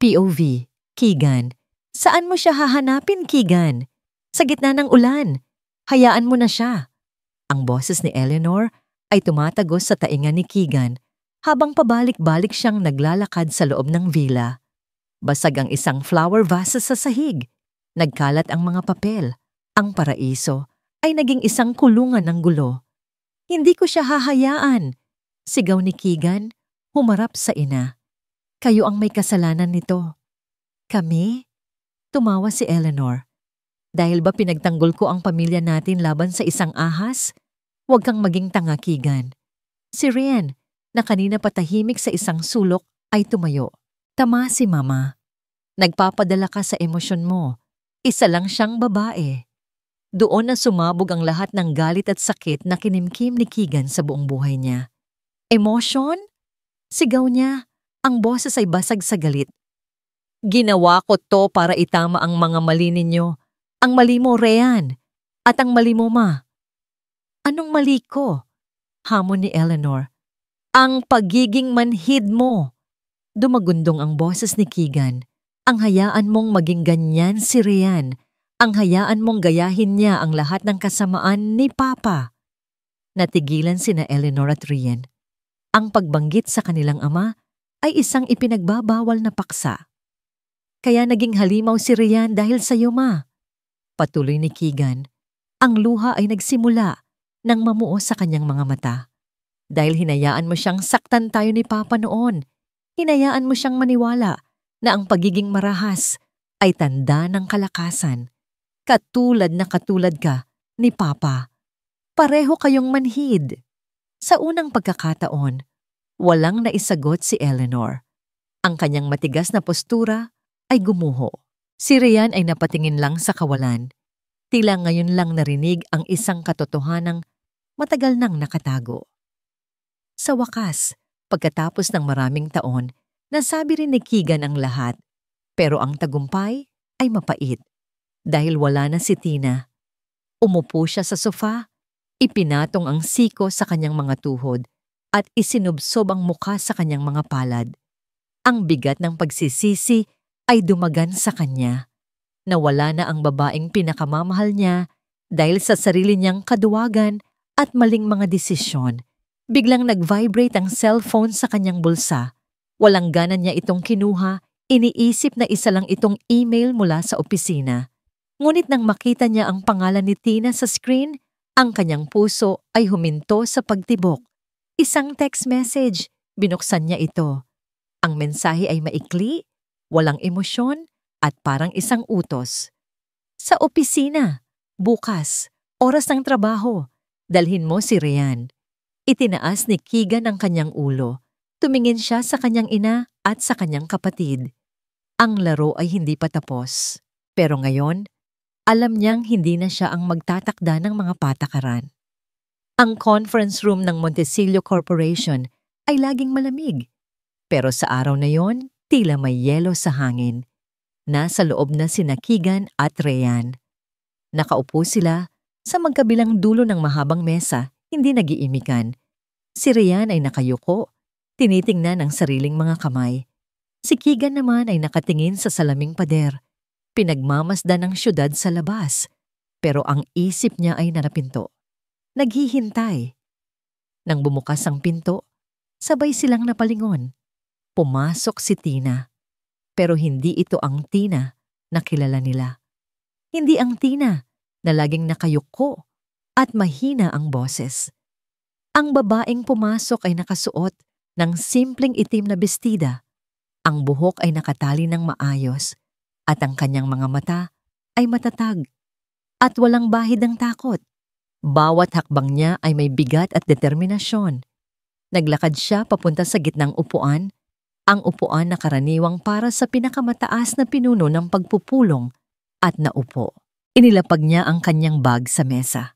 POV, Keegan. Saan mo siya hahanapin, Keegan? Sa gitna ng ulan. Hayaan mo na siya. Ang boses ni Eleanor ay tumatagos sa tainga ni Keegan habang pabalik-balik siyang naglalakad sa loob ng villa. Basag ang isang flower vase sa sahig. Nagkalat ang mga papel. Ang paraiso ay naging isang kulungan ng gulo. Hindi ko siya hahayaan. Sigaw ni Keegan, humarap sa ina. Kayo ang may kasalanan nito. Kami? Tumawa si Eleanor. Dahil ba pinagtanggol ko ang pamilya natin laban sa isang ahas? Huwag kang maging tanga, Keegan. Si Rian, na kanina patahimik sa isang sulok, ay tumayo. Tama si Mama. Nagpapadala ka sa emosyon mo. Isa lang siyang babae. Doon na sumabog ang lahat ng galit at sakit na kinimkim ni Keegan sa buong buhay niya. Emosyon? Sigaw niya. Ang boses ay basag sa galit. Ginawa ko to para itama ang mga mali ninyo. Ang mali mo, Rian. At ang mali mo, Ma. Anong mali ko? Hamon ni Eleanor. Ang pagiging manhid mo. Dumagundong ang boses ni Keegan. Ang hayaan mong maging ganyan si Rian. Ang hayaan mong gayahin niya ang lahat ng kasamaan ni Papa. Natigilan sina Eleanor at Rian. Ang pagbanggit sa kanilang ama ay isang ipinagbabawal na paksa. Kaya naging halimaw si Rian dahil sa iyo, Ma. Patuloy ni Keegan. Ang luha ay nagsimula nang mamuo sa kanyang mga mata. Dahil hinayaan mo siyang saktan tayo ni Papa noon. Hinayaan mo siyang maniwala na ang pagiging marahas ay tanda ng kalakasan. Katulad na katulad ka ni Papa. Pareho kayong manhid. Sa unang pagkakataon, walang naisagot si Eleanor. Ang kanyang matigas na postura ay gumuho. Si Rian ay napatingin lang sa kawalan. Tila ngayon lang narinig ang isang katotohanang matagal nang nakatago. Sa wakas, pagkatapos ng maraming taon, nasabi rin ni Keegan ang lahat. Pero ang tagumpay ay mapait. Dahil wala na si Tina. Umupo siya sa sofa, ipinatong ang siko sa kanyang mga tuhod at isinubsob ang mukha sa kanyang mga palad. Ang bigat ng pagsisisi ay dumagan sa kanya. Nawala na ang babaeng pinakamamahal niya dahil sa sarili niyang kaduwagan at maling mga desisyon. Biglang nag-vibrate ang cellphone sa kanyang bulsa. Walang gana niya itong kinuha, iniisip na isa lang itong email mula sa opisina. Ngunit nang makita niya ang pangalan ni Tina sa screen, ang kanyang puso ay huminto sa pagtibok. Isang text message, binuksan niya ito. Ang mensahe ay maikli, walang emosyon, at parang isang utos. Sa opisina, bukas, oras ng trabaho, dalhin mo si Rian. Itinaas ni Keegan ang kanyang ulo. Tumingin siya sa kanyang ina at sa kanyang kapatid. Ang laro ay hindi pa tapos. Pero ngayon, alam niyang hindi na siya ang magtatakda ng mga patakaran. Ang conference room ng Montesillo Corporation ay laging malamig. Pero sa araw na yon, tila may yelo sa hangin. Nasa loob na sina Keegan at Rian. Nakaupo sila sa magkabilang dulo ng mahabang mesa, hindi nag-iimikan. Si Rian ay nakayuko, Tinitingnan ang sariling mga kamay. Si Keegan naman ay nakatingin sa salaming pader. Pinagmamasdan ang syudad sa labas. Pero ang isip niya ay narapinto. Naghihintay. Nang bumukas ang pinto, sabay silang napalingon. Pumasok si Tina. Pero hindi ito ang Tina na kilala nila. Hindi ang Tina na laging nakayuko at mahina ang boses. Ang babaeng pumasok ay nakasuot ng simpleng itim na bestida. Ang buhok ay nakatali ng maayos at ang kanyang mga mata ay matatag at walang bahid ng takot. Bawat hakbang niya ay may bigat at determinasyon. Naglakad siya papunta sa gitnang upuan, ang upuan na karaniwang para sa pinakamataas na pinuno ng pagpupulong at naupo. Inilapag niya ang kanyang bag sa mesa.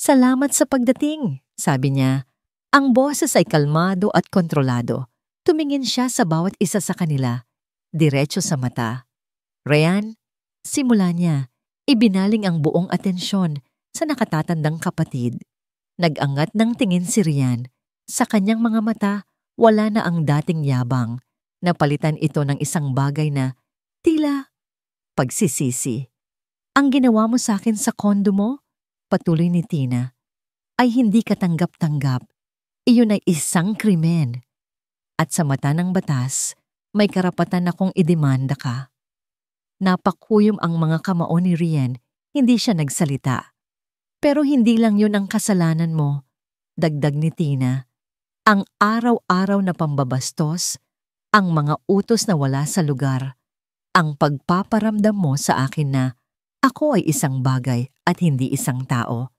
"Salamat sa pagdating," sabi niya. Ang boses ay kalmado at kontrolado. Tumingin siya sa bawat isa sa kanila, diretso sa mata. "Ryan," simula niya, ibinaling ang buong atensyon sa nakatatandang kapatid. Nag-angat ng tingin si Ryan. Sa kanyang mga mata, wala na ang dating yabang. Napalitan ito ng isang bagay na tila pagsisisi. "Ang ginawa mo sa akin sa kondo mo," patuloy ni Tina, "ay hindi katanggap-tanggap. Iyon ay isang krimen. At sa mata ng batas, may karapatan akong idemanda ka." Napakuyom ang mga kamao ni Ryan, hindi siya nagsalita. "Pero hindi lang yun ang kasalanan mo," dagdag ni Tina. "Ang araw-araw na pambabastos, ang mga utos na wala sa lugar, ang pagpaparamdam mo sa akin na ako ay isang bagay at hindi isang tao.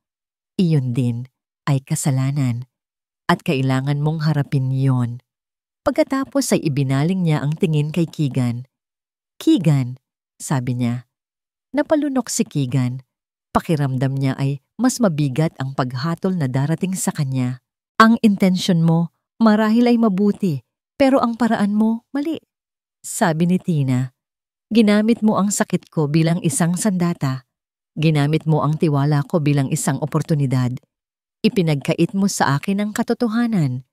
Iyon din ay kasalanan at kailangan mong harapin yon." Pagkatapos ay ibinaling niya ang tingin kay Keegan. "Keegan," sabi niya. Napalunok si Keegan. Pakiramdam niya ay mas mabigat ang paghatol na darating sa kanya. "Ang intensyon mo marahil ay mabuti, pero ang paraan mo mali," sabi ni Tina. "Ginamit mo ang sakit ko bilang isang sandata. Ginamit mo ang tiwala ko bilang isang oportunidad. Ipinagkait mo sa akin ang katotohanan.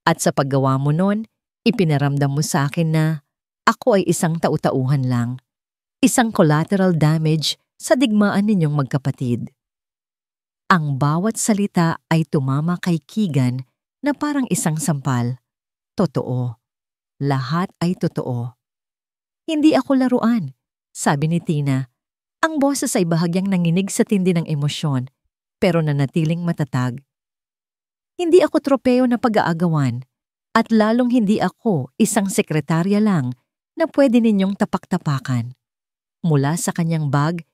At sa paggawa mo nun, ipinaramdam mo sa akin na ako ay isang tau-tauhan lang. Isang collateral damage sa digmaan ninyong magkapatid." Ang bawat salita ay tumama kay Keegan na parang isang sampal. Totoo. Lahat ay totoo. "Hindi ako laruan," sabi ni Tina. Ang boses ay bahagyang nanginig sa tindi ng emosyon, pero nanatiling matatag. "Hindi ako tropeo na pag-aagawan, at lalong hindi ako isang sekretarya lang na pwede ninyong tapak-tapakan." Mula sa kanyang bag,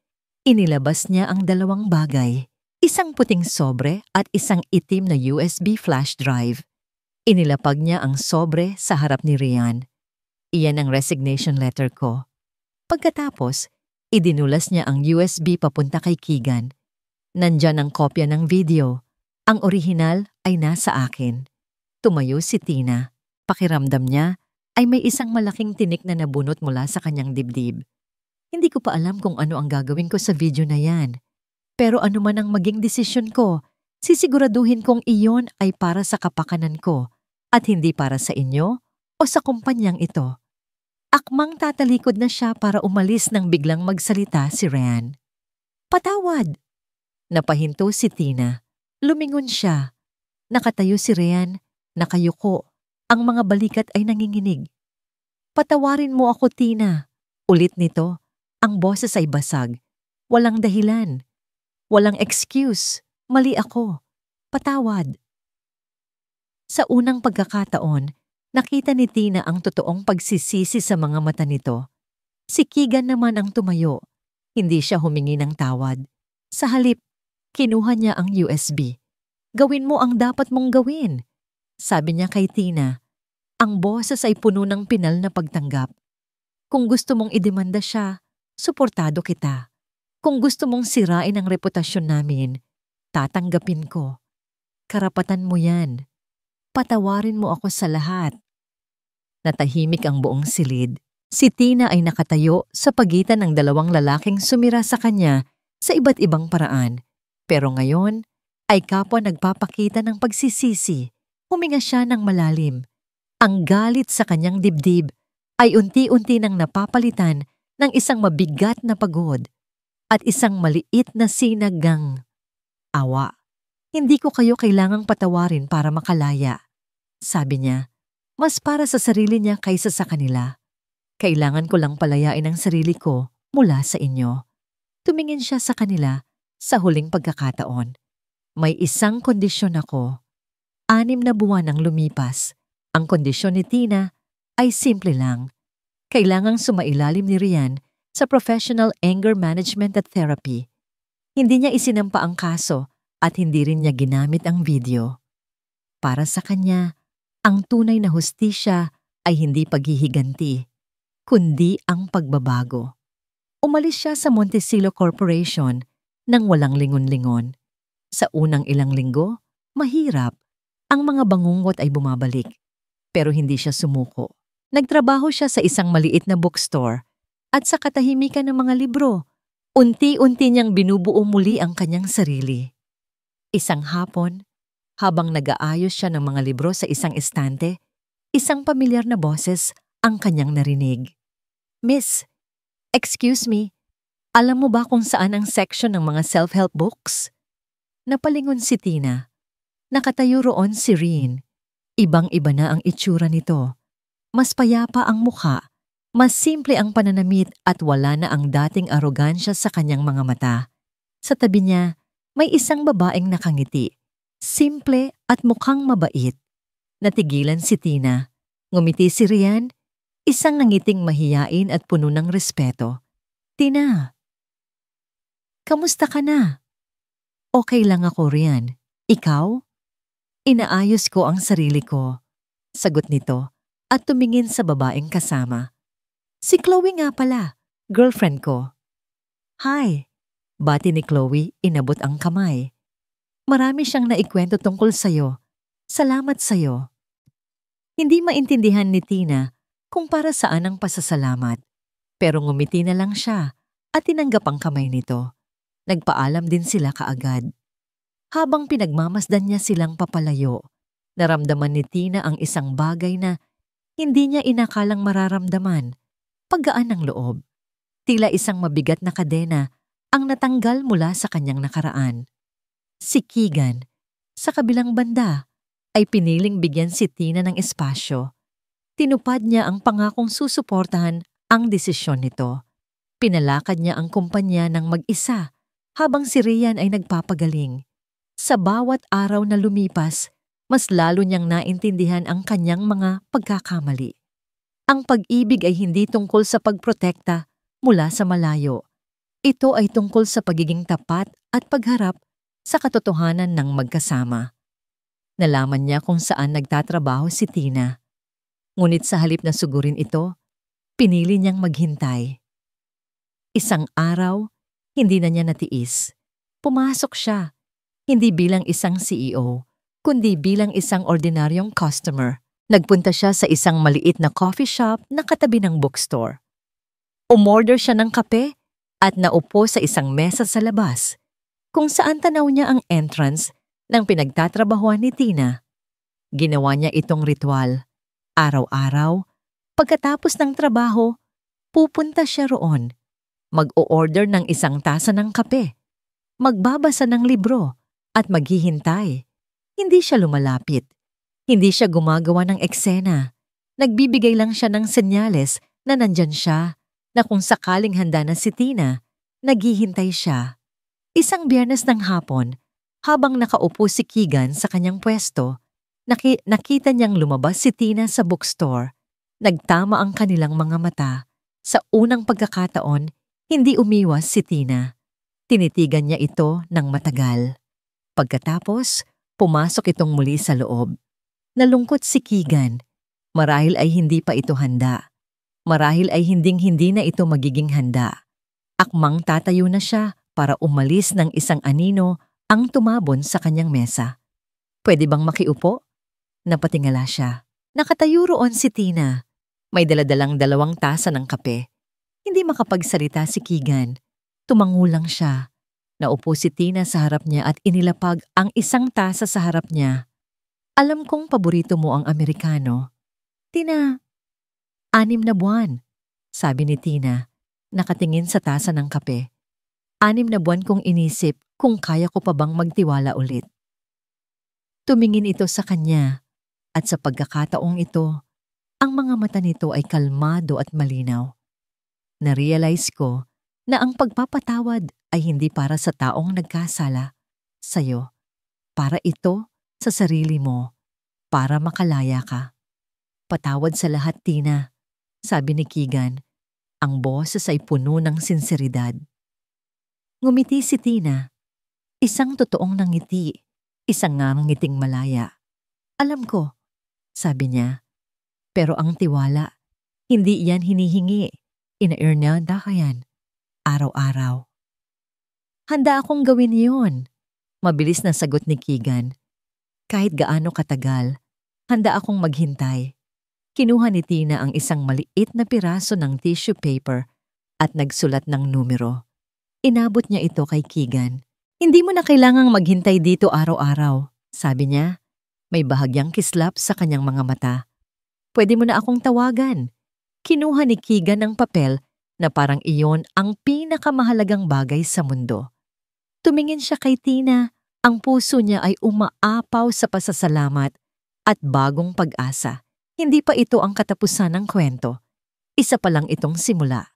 inilabas niya ang dalawang bagay. Isang puting sobre at isang itim na USB flash drive. Inilapag niya ang sobre sa harap ni Ryan. "Iyan ang resignation letter ko." Pagkatapos, idinulas niya ang USB papunta kay Keegan. "Nandyan ang kopya ng video. Ang orihinal ay nasa akin." Tumayo si Tina. Pakiramdam niya ay may isang malaking tinik na nabunot mula sa kanyang dibdib. "Hindi ko pa alam kung ano ang gagawin ko sa video na yan. Pero ano man ang maging desisyon ko, sisiguraduhin kong iyon ay para sa kapakanan ko at hindi para sa inyo o sa kumpanyang ito." Akmang tatalikod na siya para umalis nang biglang magsalita si Ryan. "Patawad!" Napahinto si Tina. Lumingon siya. Nakatayo si Ryan, nakayuko. Ang mga balikat ay nanginginig. "Patawarin mo ako, Tina." Ulit nito, ang boses ay basag. Walang dahilan. Walang excuse. Mali ako. Patawad. Sa unang pagkakataon, nakita ni Tina ang totoong pagsisisi sa mga mata nito. Si Keegan naman ang tumayo. Hindi siya humingi ng tawad. Sa halip, kinuha niya ang USB. "Gawin mo ang dapat mong gawin," sabi niya kay Tina. Ang boses ay puno ng pinal na pagtanggap. "Kung gusto mong idemanda siya, suportado kita. Kung gusto mong sirain ang reputasyon namin, tatanggapin ko. Karapatan mo yan. Patawarin mo ako sa lahat." Natahimik ang buong silid. Si Tina ay nakatayo sa pagitan ng dalawang lalaking sumira sa kanya sa iba't ibang paraan. Pero ngayon ay kapwa nagpapakita ng pagsisisi. Huminga siya ng malalim. Ang galit sa kanyang dibdib ay unti-unti nang napapalitan ng isang mabigat na pagod at isang maliit na sinagang awa. Hindi ko kayo kailangang patawarin para makalaya, sabi niya. Mas para sa sarili niya kaysa sa kanila. Kailangan ko lang palayain ang sarili ko mula sa inyo. Tumingin siya sa kanila sa huling pagkakataon. May isang kondisyon ako. 6 na buwan ang lumipas. Ang kondisyon ni Tina ay simple lang. Kailangang sumailalim ni Rian sa professional anger management at therapy. Hindi niya isinampa ang kaso at hindi rin niya ginamit ang video. Para sa kanya, ang tunay na hustisya ay hindi paghihiganti, kundi ang pagbabago. Umalis siya sa Montecillo Corporation nang walang lingon-lingon. Sa unang ilang linggo, mahirap. Ang mga bangungot ay bumabalik. Pero hindi siya sumuko. Nagtrabaho siya sa isang maliit na bookstore at sa katahimikan ng mga libro, unti-unti niyang binubuo muli ang kanyang sarili. Isang hapon, habang nag-aayos siya ng mga libro sa isang estante, isang pamilyar na boses ang kanyang narinig. Miss, excuse me, alam mo ba kung saan ang section ng mga self-help books? Napalingon si Tina. Nakatayo roon si Rian. Ibang-iba na ang itsura nito. Mas payapa ang mukha, mas simple ang pananamit at wala na ang dating arogansya sa kanyang mga mata. Sa tabi niya, may isang babaeng nakangiti. Simple at mukhang mabait. Natigilan si Tina. Ngumiti si Rian, isang nangiting mahiyain at puno ng respeto. Tina, kamusta ka na? Okay lang ako, Rian. Ikaw? Inaayos ko ang sarili ko. Sagot nito at tumingin sa babaeng kasama. Si Chloe nga pala, girlfriend ko. Hi, bati ni Chloe, inabot ang kamay. Marami siyang naikwento tungkol sa'yo. Salamat sa'yo. Hindi maintindihan ni Tina kung para saan ang pasasalamat. Pero ngumiti na lang siya at tinanggap ang kamay nito. Nagpaalam din sila kaagad. Habang pinagmamasdan niya silang papalayo, naramdaman ni Tina ang isang bagay na hindi niya inakalang mararamdaman. Paggaan ng loob. Tila isang mabigat na kadena ang natanggal mula sa kanyang nakaraan. Si Keegan, sa kabilang banda, ay piniling bigyan si Tina ng espasyo. Tinupad niya ang pangakong susuportahan ang desisyon nito. Pinalakad niya ang kumpanya ng mag-isa habang si Rian ay nagpapagaling. Sa bawat araw na lumipas, mas lalo niyang naintindihan ang kanyang mga pagkakamali. Ang pag-ibig ay hindi tungkol sa pagprotekta mula sa malayo. Ito ay tungkol sa pagiging tapat at pagharap sa katotohanan ng magkasama. Nalaman niya kung saan nagtatrabaho si Tina. Ngunit sa halip na sugurin ito, pinili niyang maghintay. Isang araw, hindi na niya natiis. Pumasok siya. Hindi bilang isang CEO, kundi bilang isang ordinaryong customer. Nagpunta siya sa isang maliit na coffee shop na katabi ng bookstore. Umorder siya ng kape at naupo sa isang mesa sa labas, kung saan tanaw niya ang entrance ng pinagtatrabahuan ni Tina. Ginawa niya itong ritual. Araw-araw, pagkatapos ng trabaho, pupunta siya roon. Mag-o-order ng isang tasa ng kape, magbabasa ng libro, at maghihintay. Hindi siya lumalapit. Hindi siya gumagawa ng eksena. Nagbibigay lang siya ng senyales na nandyan siya, na kung sakaling handa na si Tina, naghihintay siya. Isang Biyernes ng hapon, habang nakaupo si Keegan sa kanyang pwesto, nakita niyang lumabas si Tina sa bookstore. Nagtama ang kanilang mga mata. Sa unang pagkakataon, hindi umiwas si Tina. Tinitigan niya ito ng matagal. Pagkatapos, pumasok itong muli sa loob. Nalungkot si Keegan. Marahil ay hindi pa ito handa. Marahil ay hinding-hindi na ito magiging handa. Akmang tatayo na siya para umalis ng isang anino ang tumabon sa kanyang mesa. Pwede bang makiupo? Napatingala siya. Nakatayo roon si Tina. May daladalang 2 tasa ng kape. Hindi makapagsalita si Keegan. Tumangulang siya. Naupo si Tina sa harap niya at inilapag ang isang tasa sa harap niya. Alam kong paborito mo ang Amerikano. Tina, 6 na buwan, sabi ni Tina, nakatingin sa tasa ng kape. 6 na buwan kong inisip kung kaya ko pa bang magtiwala ulit. Tumingin ito sa kanya at sa pagkakataong ito, ang mga mata nito ay kalmado at malinaw. Na-realize ko na ang pagpapatawad ay hindi para sa taong nagkasala sa'yo. Para ito sa sarili mo, para makalaya ka. Patawad sa lahat, Tina, sabi ni Keegan. Ang boses ay puno ng sinseridad. Ngumiti si Tina. Isang totoong nangiti, isang ngiting malaya. Alam ko, sabi niya. Pero ang tiwala, hindi yan hinihingi. Ina-earnada ka yan. Araw-araw. Handa akong gawin yon. Mabilis na sagot ni Keegan. Kahit gaano katagal, handa akong maghintay. Kinuha ni Tina ang isang maliit na piraso ng tissue paper at nagsulat ng numero. Inabot niya ito kay Keegan. Hindi mo na kailangang maghintay dito araw-araw, sabi niya. May bahagyang kislap sa kanyang mga mata. Pwede mo na akong tawagan. Kinuha ni Keegan ang papel na parang iyon ang pinakamahalagang bagay sa mundo. Tumingin siya kay Tina. Ang puso niya ay umaapaw sa pasasalamat at bagong pag-asa. Hindi pa ito ang katapusan ng kwento. Isa pa lang itong simula.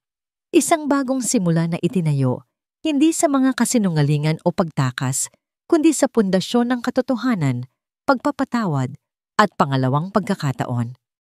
Isang bagong simula na itinayo, hindi sa mga kasinungalingan o pagtakas, kundi sa pundasyon ng katotohanan, pagpapatawad, at pangalawang pagkakataon.